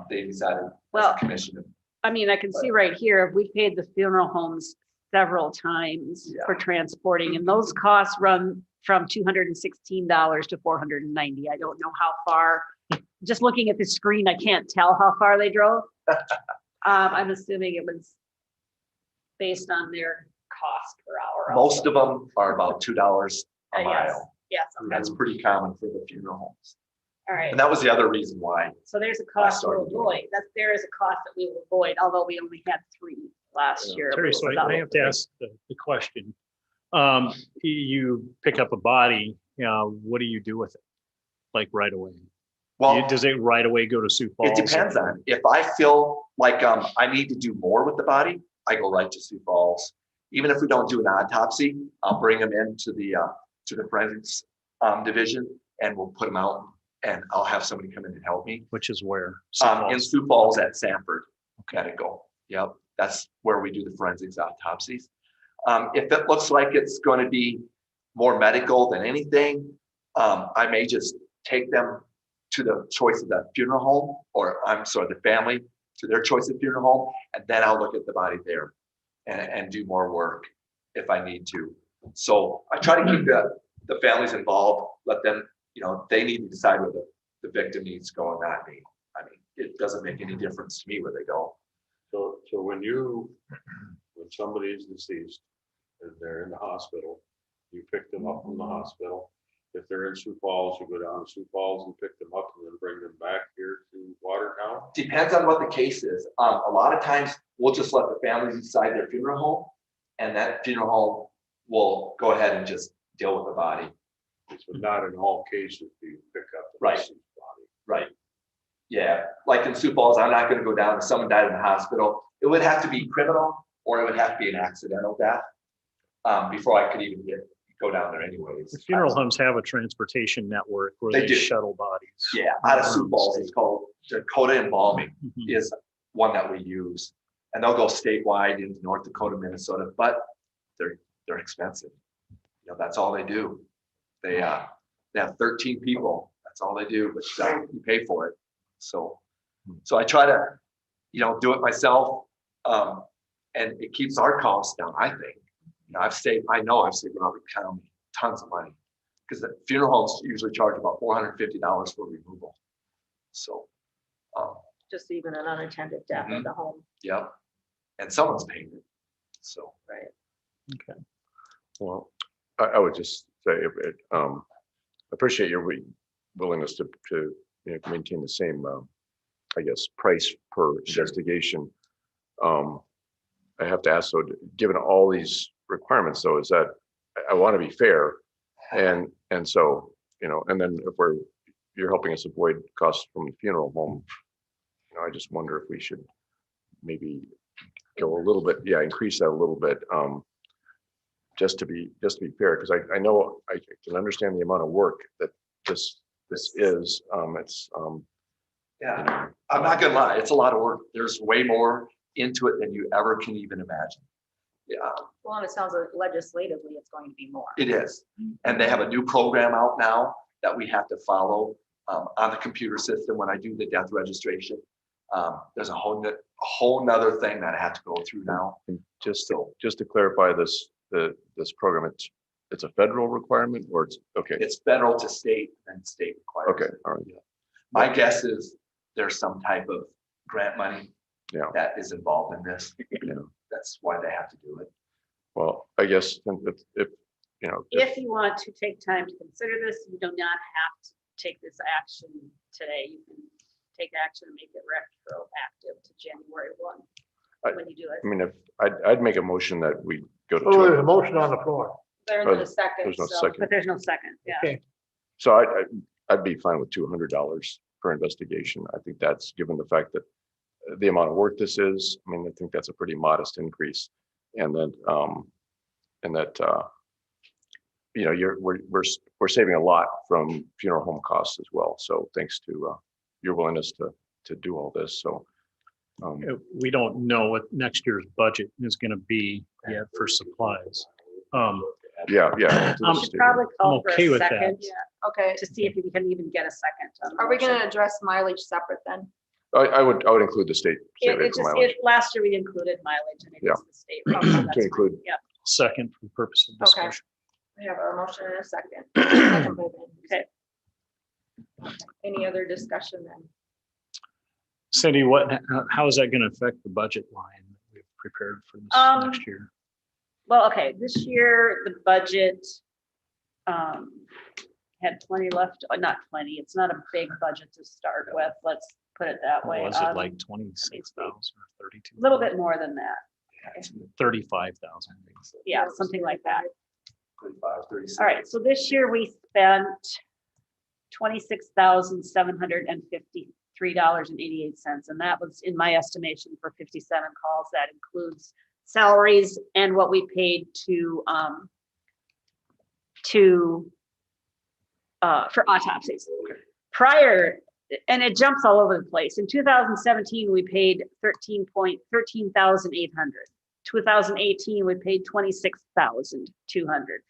They decided as Well, a commission. I mean, I can see right here, we paid the funeral homes several times for Yeah. transporting, and those costs run from $216 to $490. I don't know how far, just looking at the screen, I can't tell how far they drove. I'm assuming it was based on their cost per hour. Most of them are about $2 a Yes. mile. Yes, okay. That's pretty common for the funeral homes. All right. And that was the other reason why. So there's a cost to started doing avoid. There is a cost that we will avoid, although we only had 3 last year. Terry, so I have to ask the question. You pick up a body, what do you do with it? Like right away? Well, Does it right away go to Sioux Falls? it depends on, if I feel like I need to do more with the body, I go right to Sioux Falls. Even if we don't do an autopsy, I'll bring them into the forensics division and we'll put them out and I'll have somebody come in and help me. Which is where? Sioux In Falls? Sioux Falls at Sanford, Medical. Yep, that's where we do the forensics autopsies. If it looks like it's going to be more medical than anything, I may just take them to the choice of the funeral home, or the family to their choice of funeral home, and then I'll look at the body there and do more work if I need to. So I try to keep the families involved, let them, they need to decide where the victim needs to go and not me. I mean, it doesn't make any difference to me where they go. So when somebody is deceased and they're in the hospital, you pick them up from the hospital. If they're in Sioux Falls, you go down to Sioux Falls and pick them up and then bring them back here to Watertown. Depends on what the case is. A lot of times we'll just let the families decide their funeral home, and that funeral home will go ahead and just deal with the body. So not in all cases do you pick up the Right. deceased body. Right. Yeah, like in Sioux Falls, I'm not gonna go down if someone died in the hospital. It would have to be criminal or it would have to be an accidental death before I could even go down there anyways. The funeral homes have a transportation network where They they do. shuttle bodies. Yeah, out of Sioux Falls, it's called Dakota Embalming Mhm. is one that we use. And they'll go statewide into North Dakota, Minnesota, but they're expensive. That's all they do. They have 13 people. That's all they do, but you pay for it. So I try to, do it myself. And it keeps our costs down, I think. I know I've saved Robert County tons of money because the funeral homes usually charge about $450 for removal. So, Just even an unattended death Mhm. in the home. yep. And someone's paying it. So, Well, I would just say, appreciate your willingness to maintain the same, I guess, price per investigation. I have to ask, so given all these requirements, though, is that, I want to be fair. And so, and then if you're helping us avoid costs from the funeral home, I just wonder if we should maybe go a little bit, increase that a little bit, just to be fair, because I know I can understand the amount of work that this is. Yeah, I'm not gonna lie, it's a lot of work. There's way more into it than you ever can even imagine. Yeah, Well, and it sounds like legislatively, it's going to be more. it is. And they have a new program out now that we have to follow on the computer system when I do the death registration. There's a whole nother thing that I have to go through now. And just to clarify this program, it's a federal requirement, or it's okay? It's federal to state and state requires. Okay, all right. My guess is there's some type of grant money Yeah. that is involved in this. That's why they have to do it. Well, I guess if If you want to take time to consider this, you do not have to take this action today. You can take action and make it retroactive to January 1 when you do it. I mean, if I'd make a motion that we go to Oh, there's a two. motion on the floor. There's Oh, no second. There's no so- second. But there's no second, yeah. Okay. So I'd be fine with $200 per investigation. I think that's, given the fact that the amount of work this is, I mean, I think that's a pretty modest increase. And then, we're saving a lot from funeral home costs as well. So thanks to your willingness to do all this. So We don't know what next year's budget is going to be yet for supplies. yeah. You should probably call I'm for okay a with that. second Okay, to see if you can even get a second. on the are we motion. gonna address mileage separate then? I would include the state It rate for just, mileage. last year we included mileage and it Yeah. is the state. Okay, that's To fine. include. Yeah, Second, for the purpose of Okay. discussion. We have a motion and a second. Second by Ben. okay. Any other discussion then? Cindy, how is that going to affect the budget line that we've prepared for this next year? Well, okay, this year, the budget had plenty left, not plenty, it's not a big budget to start with, let's put it that way. Was it like 26,000 or 32? A little bit more than that, 35,000. yeah, something like that. 35, 36. All right, so this year we spent $26,753.88, and that was in my estimation for 57 calls. That includes salaries and what we paid for autopsies. Prior, and it jumps all over the place. In 2017, we paid 13,800. 2018, we paid 26,200.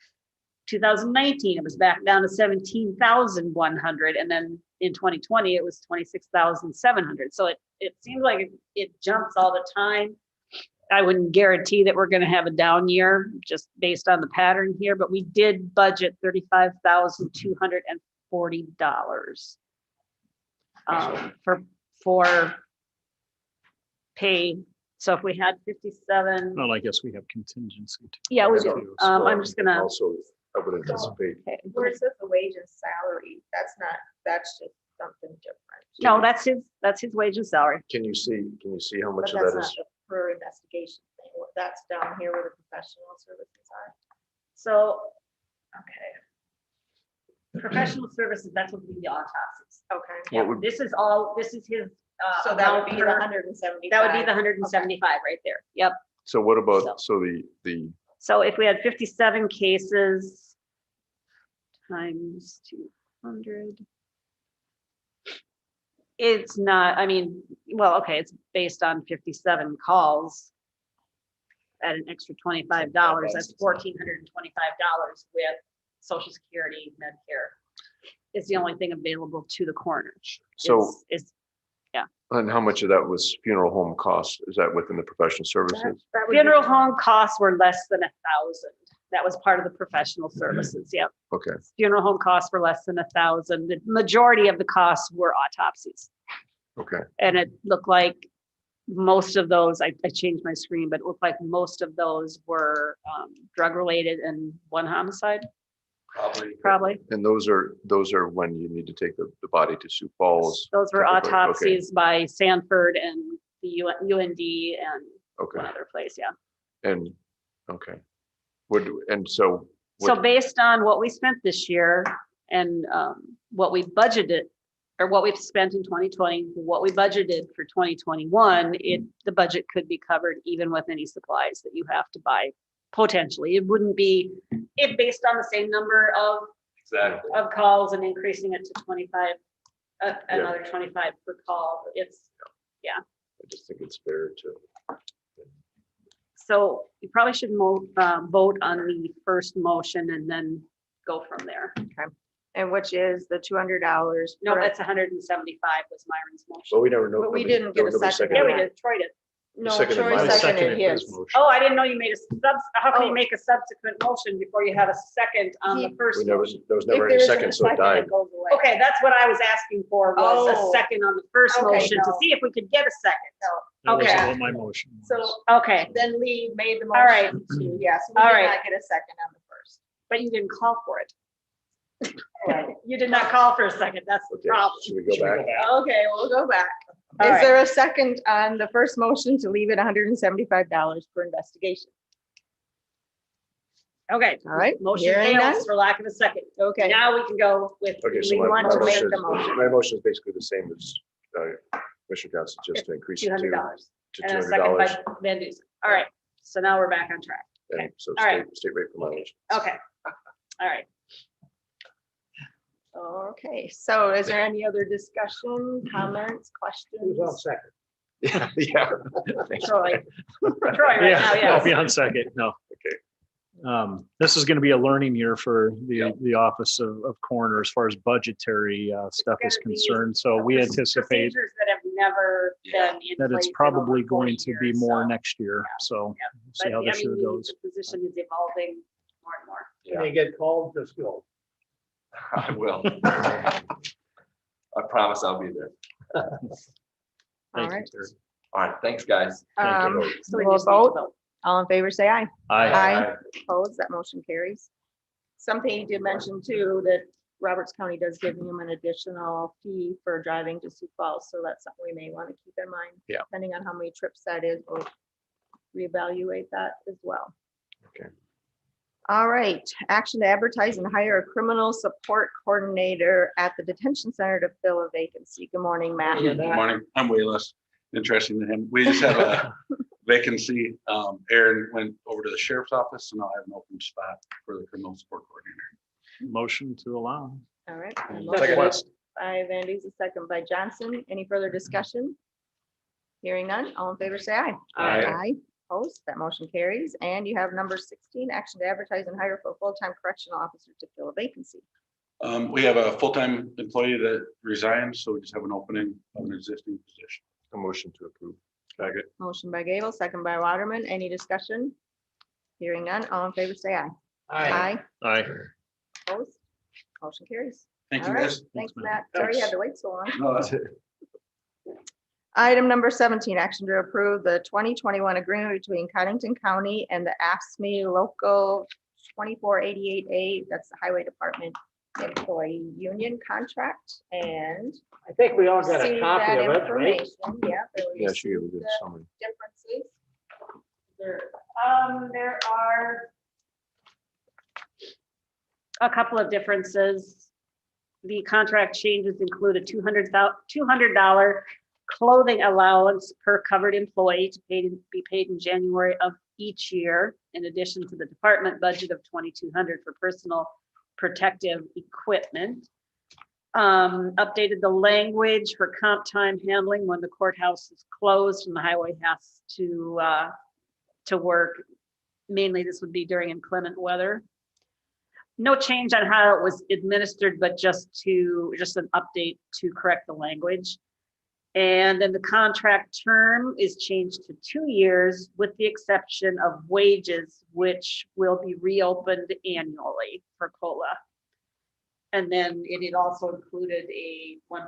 2019, it was back down to 17,100, and then in 2020, it was 26,700. So it seems like it jumps all the time. I wouldn't guarantee that we're going to have a down year just based on the pattern here, but we did budget $35,240 for pay. So if we had 57, Well, I guess we have contingency. too. yeah, we So- do. I'm just gonna. Also, I would anticipate. Okay. Where it says the wage and salary, that's just something different. No, that's his wage and salary. Can you see how But much of that's that not is? the per investigation thing. That's down here where the professional services are. So, okay. Professional services, that's what would be the autopsies. Okay. Yeah, What would- this is his. So that would be the amount per- 175. That would be the 175 right there. Yep. So what So- about, the So if we had 57 cases times 200. It's not, I mean, well, okay, it's based on 57 calls at an extra $25. That's $1,425 with Social Security, Medicare. Is the only thing available to the coroner. so, Is and how much of that was funeral home costs? Is that within the professional services? That would be- funeral home costs were less than 1,000. That was part of the professional services, yep. Okay, Funeral home costs were less than 1,000. The majority of the costs were autopsies. okay. And it looked like most of those, I changed my screen, but it looked like most of those were drug related and one homicide, probably. And those are when you need to take the body to Sioux Falls? Those were typically? Okay. autopsies by Sanford and the UND and Okay, one other place, yeah. and, okay. And so. So what- based on what we spent this year and what we budgeted, or what we've spent in 2020, what we budgeted for 2021, the budget could be covered even with any supplies that you have to buy potentially. It wouldn't be, if based on the same number Exactly. of calls and increasing it to 25, another 25 per call, I just think it's fair to. so you probably should vote on the first motion and then go from there. And which is the $200. No, for- that's 175 was Myron's motion. Well, we never know. But we nobody- didn't get a nobody second. Yeah, we on did, Troy did. No, seconded Troy mine. I seconded his. motion. Oh, I didn't know you made how can Oh. you make a subsequent motion before you have a second on the He- first We never, motion? there was If never any there isn't second, a so it died. goes away. Okay, that's what I was asking for, was a Oh. second on the first Okay, motion to no. see if we could get a second. That was Okay. what my motion was. So Okay, then Lee made the All right. motion to, yes, we All did right. not get a second on the first. but you didn't call for it. You did not call for a second, that's the Okay, problem. should we go back? Okay, we'll go back. All Is right. there a second on the first motion to leave it $175 per investigation? Okay. All right, Motion hearing none? fails for lack of a second. Okay. Now we can go with. Okay, so We my want my to make motion, the motion. my motion is basically the same as Commissioner Johnson, just to increase it $200. to And a $200. second by Van Dusen. All right, so now we're back on track. And so All right. state rate for mileage. Okay. All right. Okay, so is there any other discussion, comments, Who's on questions? second? Yeah, yeah. Thanks. Troy, Troy right now, Yeah, I'll be yes. on second, no. Okay. This is going to be a learning year for Yep. the Office of Coroner as far as budgetary stuff is Gonna be concerned. So we anticipate Procedures that have never Yeah. been in that place it's in probably over going 40 to be years, more so- next year. So we'll But see how I this year mean, goes. the position is evolving more and more. When you get called, just go. I will. I promise I'll be there. Thank you, right. Terry. All right, thanks, guys. So we We'll just need to vote. All in favor, say aye. Aye. Aye. Opposed, that motion carries. Something you did mention too, that Roberts County does give you an additional fee for driving to Sioux Falls, so that's something we may want to keep in mind. Yeah. Depending on how many trips that is, we'll reevaluate that as well. Okay. All right, action to advertise and hire a criminal support coordinator at the detention center to fill a vacancy. Good morning, Matt. Good Good morning. I'm way less interesting than him. We just have a vacancy. Aaron went over to the sheriff's office, and now I have an open spot for the criminal support coordinator. Motion to allow. All right. a Second. motion by Van Duzen, a second by Johnson. Any further discussion? Hearing none, all in favor, say aye. Aye. Opposed, that motion carries. And you have number 16, action to advertise and hire for a full-time correctional officer to fill a vacancy. We have a full-time employee that resigned, so we just have an opening of an existing position. A motion to approve. Second. Motion by Gable, second by Waterman. Any discussion? Hearing none, all in favor, say aye. Aye. Opposed, motion carries. Thank you, All right, guys. Thanks, Thanks, Matt. Matt. Sorry you had to wait so long. No, that's it. Item number 17, action to approve the 2021 agreement between Codington County and the AFSCME Local 2488A, that's the Highway Department Employee Union Contract, and I think we all got see a that copy of it, right? information. Yeah. there we Yeah, she gave a received good the summary. differences. There are a couple of differences. The contract changes include a $200 clothing allowance per covered employee to be paid in January of each year, in addition to the department budget of $2,200 for personal protective equipment. Updated the language for comp time handling when the courthouse is closed and the highway has to work. Mainly this would be during inclement weather. No change on how it was administered, but just an update to correct the language. And then the contract term is changed to 2 years with the exception of wages, which will be reopened annually for COLA. And then it also included a 1.75%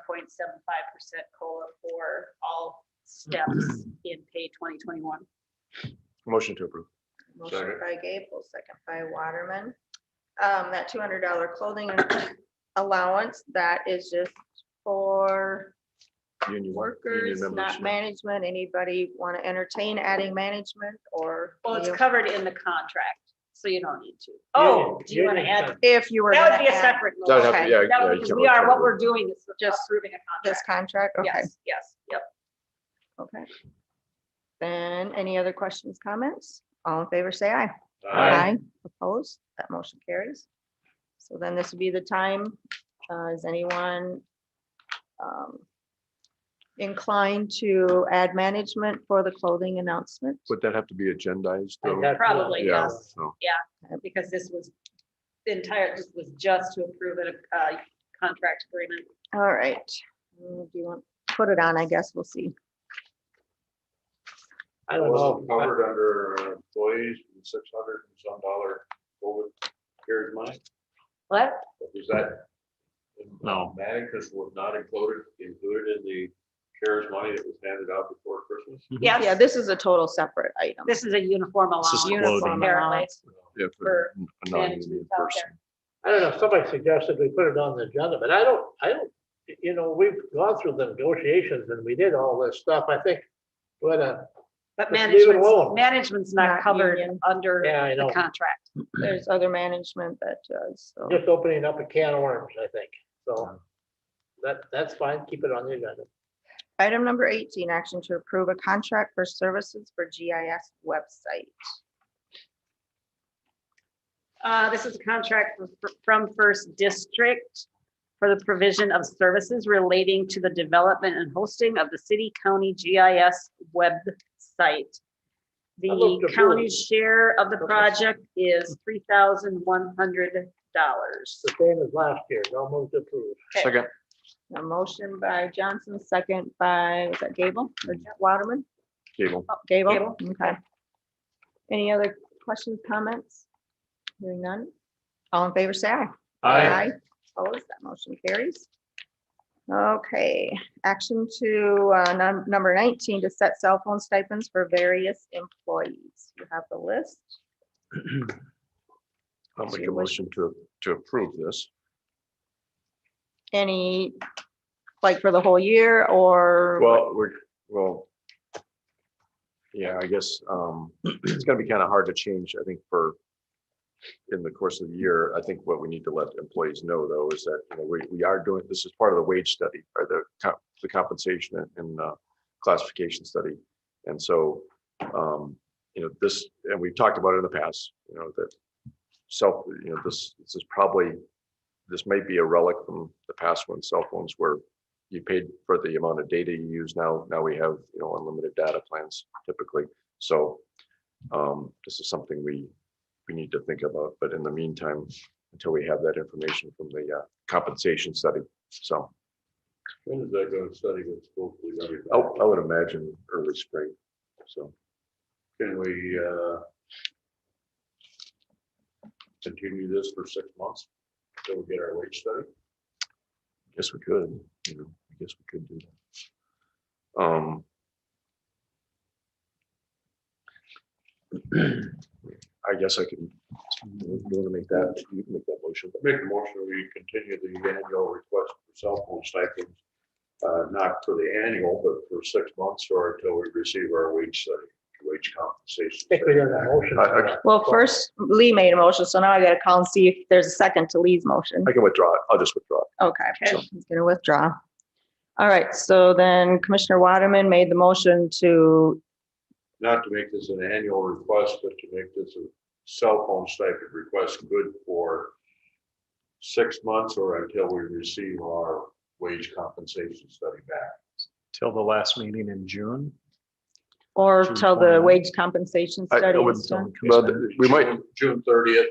COLA for all steps in pay 2021. Motion to approve. Motion Second. by Gable, second by Waterman. That $200 clothing allowance, that is just for union workers, not membership. management. Anybody want to entertain adding management or? Well, it's you- covered in the contract, so you don't need to. Oh, do you want to add? If you were. That would gonna be a add separate. That would motion. have to- yeah, That would- yeah, because you we can't are, what vote. we're doing is just Just approving a This contract. contract, okay, Yes, yep. okay. Then any other questions, comments? All in favor, say aye. Aye. Opposed? That motion carries. So then this would be the time. Is anyone inclined to add management for the clothing announcement? Would that have to be agendized? though? Probably, Yeah, yes. so, Because this was, this was just to approve a contract agreement. All right. Do you want, put it on, I guess, we'll see. I don't know. Covered under employees, $600 and some COVID CARES money. What? Was that? No. Because was not included in the CARES money that was handed out before Christmas? Yeah, Yes, this is a total separate item. this is a uniform This is allowance. clothing. Uniform Apparently. allowance. yeah, For for a non-union management out person. I don't know, somebody suggested we put it on the agenda, but I don't, we've gone through the negotiations and we did all this stuff. I think, what But Just leave it alone. management's Not not covered union. under Yeah, I the know. contract. There's other management that does, so. Just opening up a can of worms, I think. So that's fine. Keep it on the agenda. Item number 18, action to approve a contract for services for GIS website. This is a contract from First District for the provision of services relating to the development and hosting of the city-county GIS website. I move The to county's share of the Okay. project is $3,100. The same as last year. Don't move to approve. Second, A motion by Johnson, second by, was that Gable or Waterman? cable. Oh, Gable, Gable, okay. Any other questions, comments? Hearing none. All in favor, say aye. Aye. Opposed, that motion carries. Okay, action to number 19, to set cell phone stipends for various employees. You have the list. I'll make a motion to approve this. Any, like for the whole year or? Well, yeah, I guess it's gonna be kind of hard to change, I think, in the course of the year. I think what we need to let employees know, though, is that, we are doing, this is part of the wage study, or the compensation and classification study. And so, this, and we've talked about it in the past, that this may be a relic from the past when cell phones were, you paid for the amount of data you use. Now we have, unlimited data plans typically. So this is something we need to think about, but in the meantime, until we have that information from the compensation study. So When is that going to study what's supposed to be done? I would imagine early spring. So Can we continue this for 6 months until we get our wage study? I guess we could, I guess we could do that. I guess I can, you want to make that, you can make that motion. Make a motion, we continue the annual request for cell phone stipends, not for the annual, but for 6 months or until we receive our wage study, wage compensation. I think we did a motion. Well, first Lee made a motion, so now I gotta call and see if there's a second to Lee's motion. I can withdraw it. I'll just withdraw it. Okay, So- he's gonna withdraw. All right, so then Commissioner Waterman made the motion to, Not to make this an annual request, but to make this a cell phone stipend request good for 6 months or until we receive our wage compensation study back. Till the last meeting in June. or June till the 29th. wage compensation I study would- is done. Well, we might, June 30th.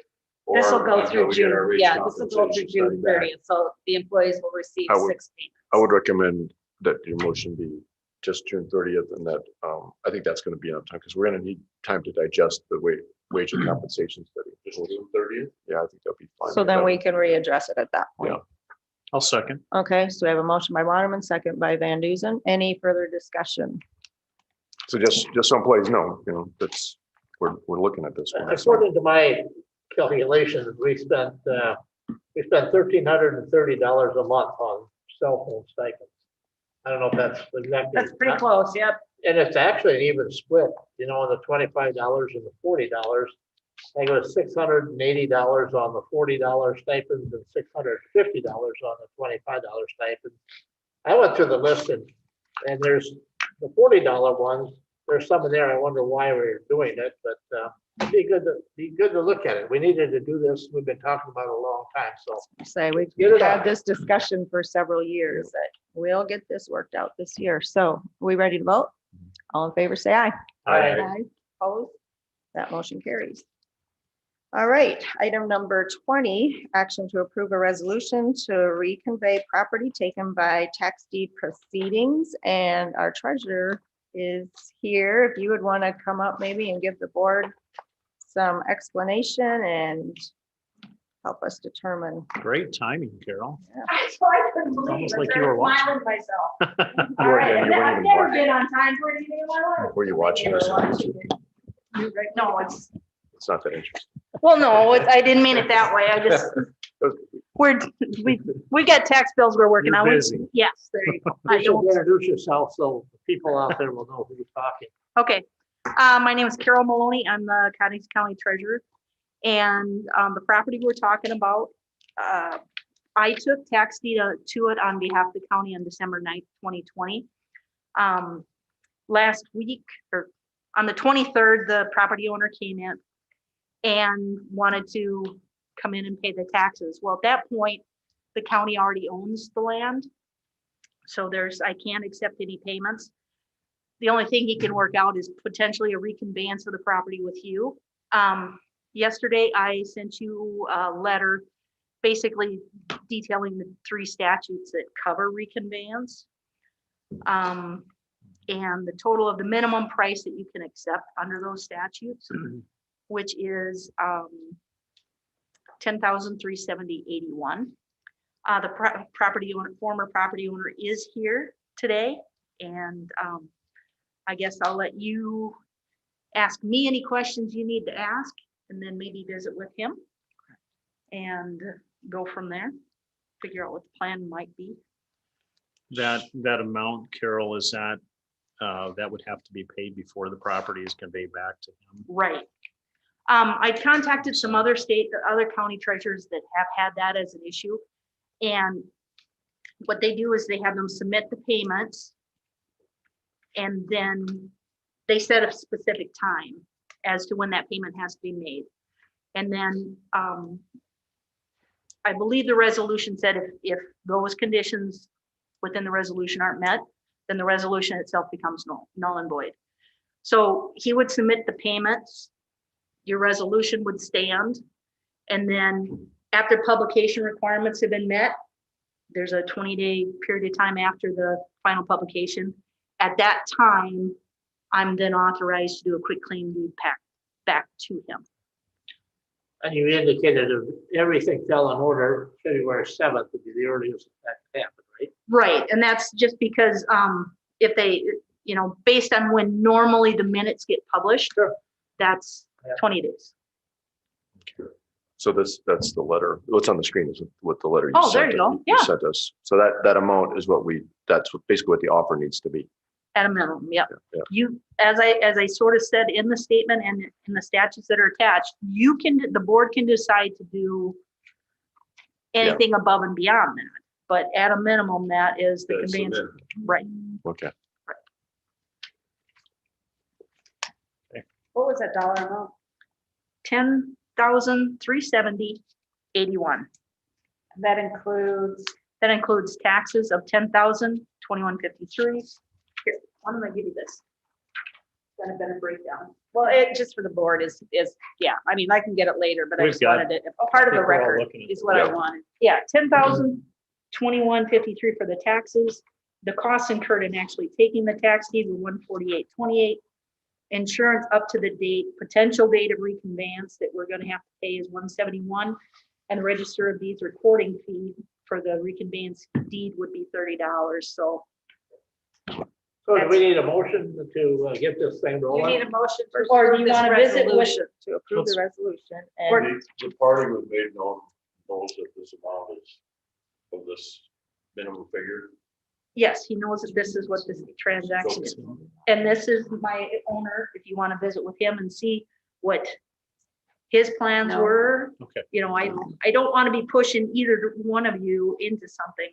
This will or go until through we get our June, wage yeah, this will go through compensation study June back. 30th, so the employees will receive I would- 6 payments. I would recommend that your motion be just June 30th, and that, I think that's gonna be enough time, because we're gonna need time to digest the wage and compensation study. Just June 30th? Yeah, I think that'll be fine. So then we can readdress it at that point. Yeah. I'll second. Okay, so we have a motion by Waterman, second by Van Duzen. Any further discussion? So just so employees know, we're looking at this. one. According to my calculations, we spent $1,330 a month on cell phone stipends. I don't know if that's exactly. That's pretty close, yep. And it's actually an even split, you know, on the $25 and the $40. I think it was $680 on the $40 stipends and $650 on the $25 stipends. I went through the list and there's the $40 ones, there's some in there, I wonder why we're doing it, but it'd be good to look at it. We needed to do this, we've been talking about it a long time, so. Say, we've Get it had on. this discussion for several years that we'll get this worked out this year. So are we ready to vote? All in favor, say aye. Aye. Opposed? That motion carries. All right, item number 20, action to approve a resolution to reconvey property taken by tax deed proceedings. And our treasurer is here. If you would want to come up maybe and give the board some explanation and help us determine. Great timing, Carol. That's why I couldn't believe almost it. like I you were started watching. smiling myself. You All weren't- right, yeah, you weren't I've even never watching. been on time for anything in my life. Were you watching this? No, it's, It's not that interesting. well, no, I didn't mean it that way. I just, we got tax bills we're working You're on. busy. Yes, there you go. I You should don't, introduce yourself so the people out there will know who's talking. okay. My name is Carol Maloney. I'm the Codington County Treasurer. And the property we're talking about, I took tax deed to it on behalf of the county on December 9th, 2020. Last week, or on the 23rd, the property owner came in and wanted to come in and pay the taxes. Well, at that point, the county already owns the land. So I can't accept any payments. The only thing he can work out is potentially a reconveyance of the property with you. Yesterday, I sent you a letter basically detailing the 3 statutes that cover reconveyance. And the total of the minimum price that you can accept under those statutes, which is $10,370.81. The property owner, former property owner, is here today, and I guess I'll let you ask me any questions you need to ask, and then maybe visit with him and go from there. Figure out what the plan might be. That amount, Carol, is that would have to be paid before the property is conveyed back to him. Right. I contacted some other county treasurers that have had that as an issue. And what they do is they have them submit the payments, and then they set a specific time as to when that payment has to be made. And then I believe the resolution said if those conditions within the resolution aren't met, then the resolution itself becomes null and void. So he would submit the payments, your resolution would stand, and then after publication requirements have been met, there's a 20-day period of time after the final publication. At that time, I'm then authorized to do a quick claim deed back to him. And you indicated if everything fell in order, February 7th would be the earliest that could happen, right? Right, and that's just because if they, based on when normally the minutes get published, that's 20 days. So that's the letter. What's on the screen is what the letter you Oh, sent. there you go. You Yeah. sent us. So that amount is that's basically what the offer needs to be. At a minimum, yep. Yeah. You, as I sort of said in the statement and in the statutes that are attached, the board can decide to do anything above and beyond that. But at a minimum, that is the That's the conveyance, minimum. right? Okay. What was that dollar amount? $10,370.81. That includes, taxes of $10,021.53. Here, why don't I give you this? Got a better breakdown. well, it just for the board is, yeah, I mean, I can get it later, but I We've just got- wanted it, part of the I think we're all record looking at is it. what I Yeah. wanted. Yeah, $10,021.53 for the taxes. The costs incurred in actually taking the tax deed were $148.28. Insurance up to the date, potential date of reconveyance that we're gonna have to pay is $171. And the Register of Deeds recording fee for the reconveyance deed would be $30, so. So do we need a motion to get this thing You rolling? need a motion to Or do approve you this wanna visit with- resolution, to approve the resolution. Or- And The party was made knows that this amount is of this minimum figure. Yes, he knows that this is what this transaction is. And this is my owner, if you want to visit with him and see what his plans No. were. Okay. You know, I don't want to be pushing either one of you into something.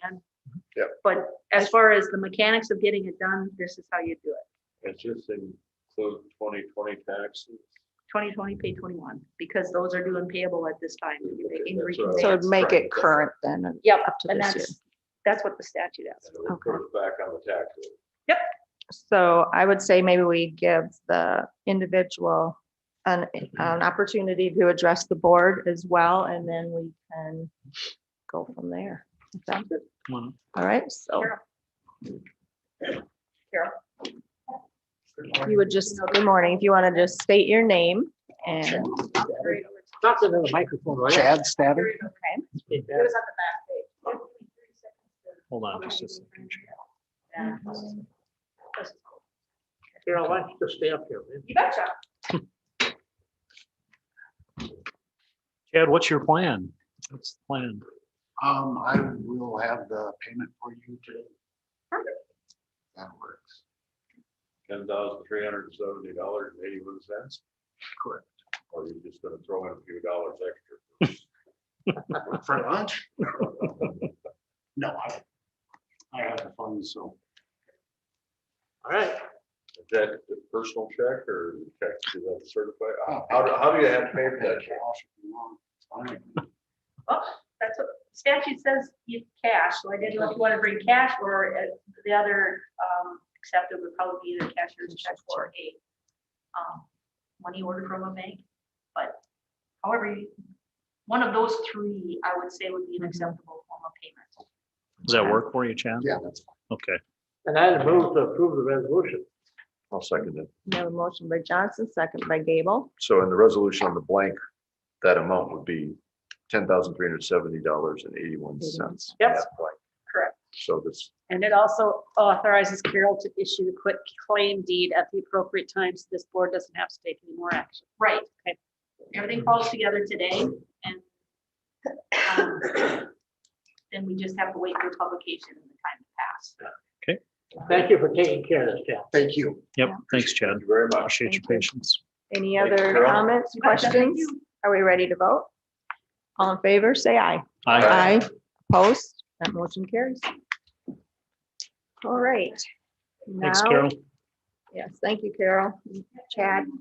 Yep. But as far as the mechanics of getting it done, this is how you do it. It's just include 2020 taxes. 2020, pay 21, because those are due and payable at this time. You're making That's right. reconveyance. So it'd make it current then. and Yep, up to and this year. that's what the statute asks. And it would put it back on the tax rate. So I would say maybe we give the individual an opportunity to address the board as well, and then we can go from there. Sounds good. Well, All right, so Carol. you would just, good morning, if you want to just state your name and, Talk to the microphone, right? Chad Statter. It was on the back page. hold on just a second. Yeah. Carol, why don't you just stay up here? Man? You betcha. Chad, what's your plan? What's the plan? I will have the payment for you today. Perfect. That works. $10,370.81. Correct. Or you're just gonna throw in a few dollars extra. For lunch? No, I have the funds, so. All right. Is that a personal check or check, is that certified? How do you have to pay for that check? Fine. Well, that's what statute says, you cash, so I didn't know if you want to bring cash or the other accepted would probably be either cashier's check or a money order from a bank. But however, one of those three, I would say would be an acceptable form of payment. Does that work for you, Chad? Yeah, that's fine. Okay. And I move to approve the resolution. I'll second it. we have a motion by Johnson, second by Gable. So in the resolution on the blank, that amount would be $10,370.81. Yep. Correct. So this, And it also authorizes Carol to issue the quick claim deed at the appropriate time, so this board doesn't have to take any more action. Right. Okay. Everything falls together today, and then we just have to wait for publication and the time to pass. Thank you for taking care of this, Cal. Thank you. Yep. Thanks, Chad. thank you very much. Appreciate your Thank you. patience. Any Thank you, other Carol. comments, You betcha. questions? Are we ready to vote? All in favor, say aye. Aye. Opposed? That motion carries. All right. Thanks, Now- Carol. Yes, thank you, Carol. Chad. Do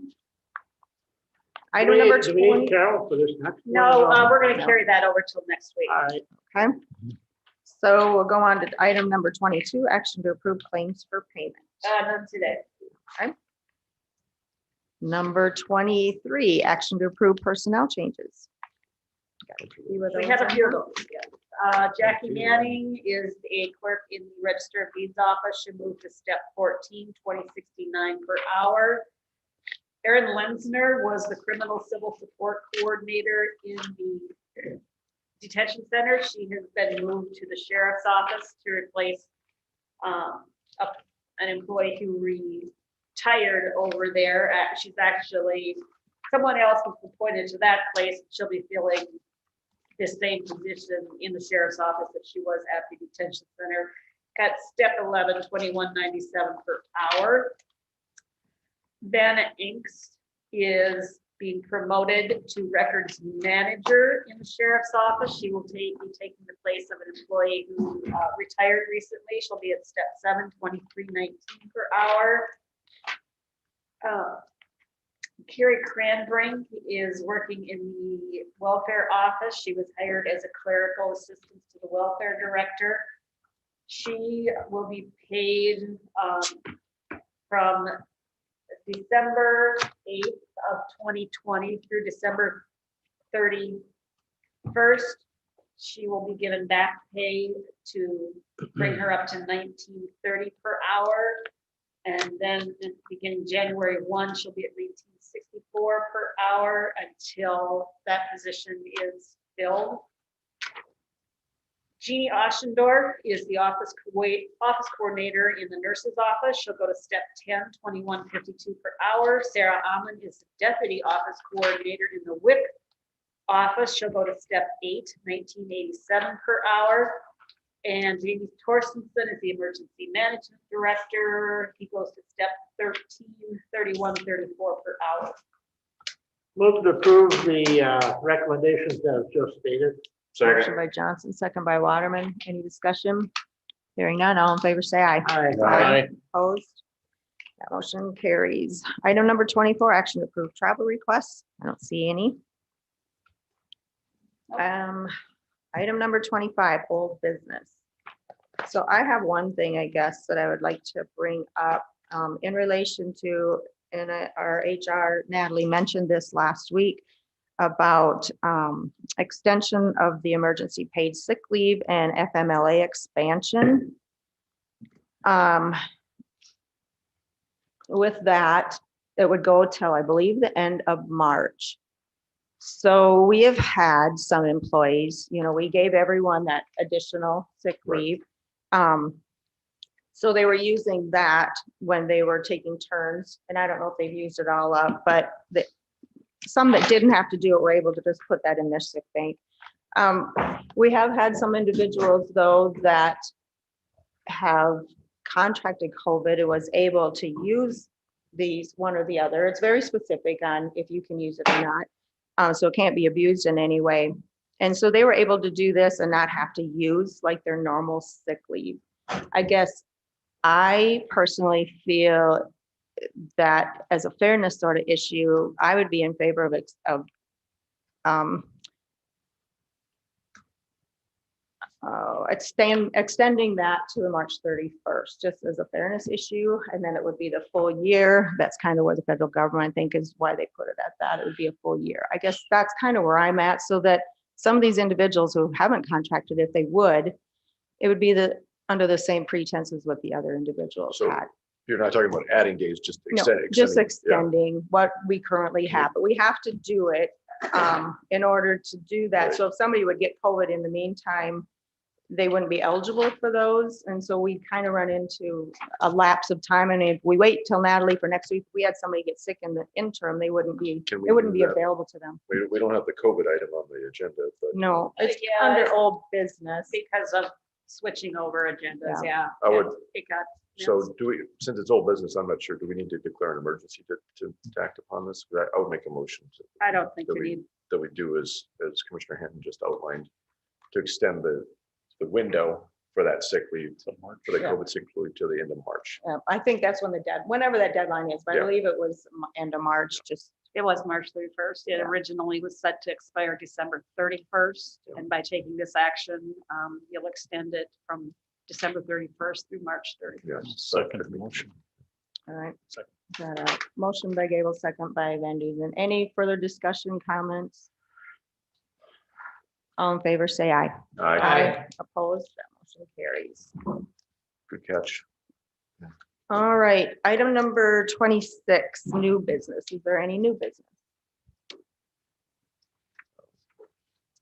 Item we number need- do we need 20. Carol for this next one? No, we're gonna carry that over till next week. All right. Okay. So we'll go on to item number 22, action to approve claims for payment. None today. Number 23, action to approve personnel changes. We have a few of those. Yeah. Jackie Manning is a clerk in the Register of Deeds office. She moved to step 14, $20.69 per hour. Erin Lenzner was the criminal civil support coordinator in the detention center. She has been moved to the sheriff's office to replace an employee who retired over there. She's actually, someone else was appointed to that place. She'll be filling this same position in the sheriff's office that she was at the detention center at step 11, $21.97 per hour. Ben Inks is being promoted to records manager in the sheriff's office. She will be taking the place of an employee who retired recently. She'll be at step 7, $23.19 per hour. Carrie Cranbrink is working in the welfare office. She was hired as a clerical assistant to the welfare director. She will be paid from December 8th of 2020 through December 31st. She will be given back pay to bring her up to $19.30 per hour. And then beginning January 1, she'll be at $19.64 per hour until that position is filled. Jeannie Oschendorf is the office coordinator in the nurse's office. She'll go to step 10, $21.52 per hour. Sarah Amman is the deputy office coordinator in the WIC office. She'll go to step 8, $19.87 per hour. And Jamie Torstensen is the Emergency Management Director. He goes to step 13, 31.34 per hour. Move to approve the recommendations as just stated. Motion by Johnson, second by Waterman. Any discussion? Hearing none, all in favor, say aye. Aye. Opposed? That motion carries. Item number 24, action to approve travel requests. I don't see any. Item number 25, old business. So I have one thing, I guess, that I would like to bring up in relation to, and our HR, Natalie mentioned this last week about extension of the emergency paid sick leave and FMLA expansion. With that, it would go till, I believe, the end of March. So we have had some employees, we gave everyone that additional sick leave. So they were using that when they were taking turns, and I don't know if they've used it all up, but some that didn't have to do it were able to just put that in their sick bank. We have had some individuals, though, that have contracted COVID and was able to use these, one or the other. It's very specific on if you can use it or not. So it can't be abused in any way. And so they were able to do this and not have to use like their normal sick leave. I guess I personally feel that as a fairness sort of issue, I would be in favor of extending that to the March 31st, just as a fairness issue. And then it would be the full year. That's kind of where the federal government, I think, is why they put it at that. It would be a full year. I guess that's kind of where I'm at, so that some of these individuals who haven't contracted, if they would, it would be under the same pretense as what the other individuals So had. you're not talking about adding days, just No, extending. just yeah. extending what we currently have, but we have to do it in order to do that. So if somebody would get COVID in the meantime, they wouldn't be eligible for those. And so we kind of run into a lapse of time. And if we wait till Natalie for next week, if we had somebody get sick in the interim, they wouldn't be, Can we it wouldn't do be that? available to them. We don't have the COVID item on the agenda, but No, it's Yeah, under old business. because of switching over agendas, yeah. I would- It got. so do we, since it's old business, I'm not sure, do we need to declare an emergency to act upon this? 'Cause I would make a motion I don't think that you we, need, that we do as Commissioner Hinton just outlined, to extend the window for that sick leave, for the Yeah. COVID sick leave to the end of March. I think that's when whenever that deadline is, but I Yeah. believe it was end of March, just, it was March 31st. It Yeah. originally was set to expire December 31st. Yeah. And by taking this action, you'll extend it from December 31st through March 31st. Yes. Second motion. all right. Second. Got a motion by Gable, second by Van Duzen. Any further discussion, comments? All in favor, say aye. Aye. Opposed, that motion carries. Good catch. All right, item number 26, new business. Is there any new business?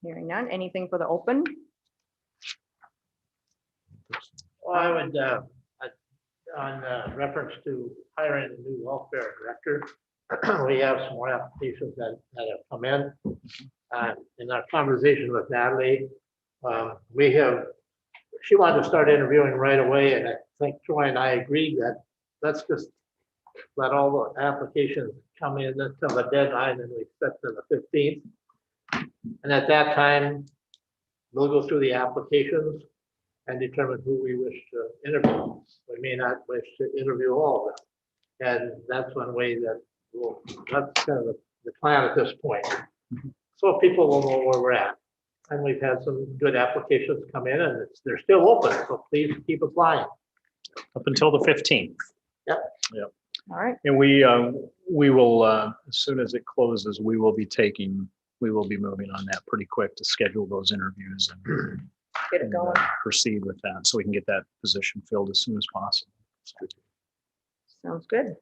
Hearing none. Anything for the open? Well, I would, on reference to hiring a new welfare director, we have some more applications that have come in. In our conversation with Natalie, she wanted to start interviewing right away, and I think Troy and I agreed that let's just let all the applications come in until the deadline, and we set to the 15th. And at that time, we'll go through the applications and determine who we wish to interview. We may not wish to interview all of them. And that's one way that that's kind of the plan at this point. So people will know where we're at. And we've had some good applications come in, and they're still open, so please keep applying. Up until the 15th. All right, And we will, as soon as it closes, we will be moving on that pretty quick to schedule those interviews and get it going. proceed with that, so we can get that position filled as soon as possible. Sounds good.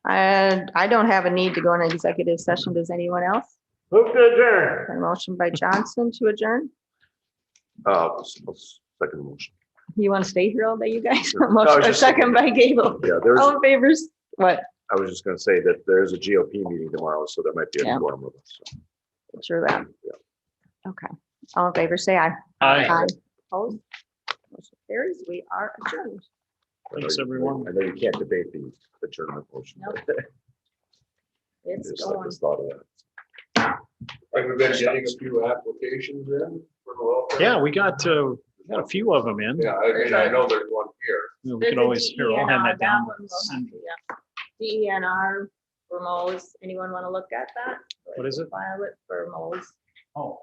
And I don't have a need to go into executive session. Does anyone else? Move to adjourn. A motion by Johnson to adjourn. I'll second the motion. You want to stay here all day, you guys? Sure. Motion, No, I was just second by Gable. Yeah, there's, All in favors? What? I was just gonna say that there's a GOP meeting tomorrow, so there might be Yeah. a quorum of us. so. Sure that. Okay. All in favor, say aye. Aye. Opposed? carries. We are adjourned. Thanks, everyone. I know you can't debate the adjournment motion. Nope. but It's just- I going. just thought of that. Have we been getting a few applications in for the welfare? Yeah, we got a few of them in. Yeah, I mean, I know there's one here. We can always, here, I'll hand that down. DENR for moles. Anyone want to look at that? What is it? File it for moles. Oh,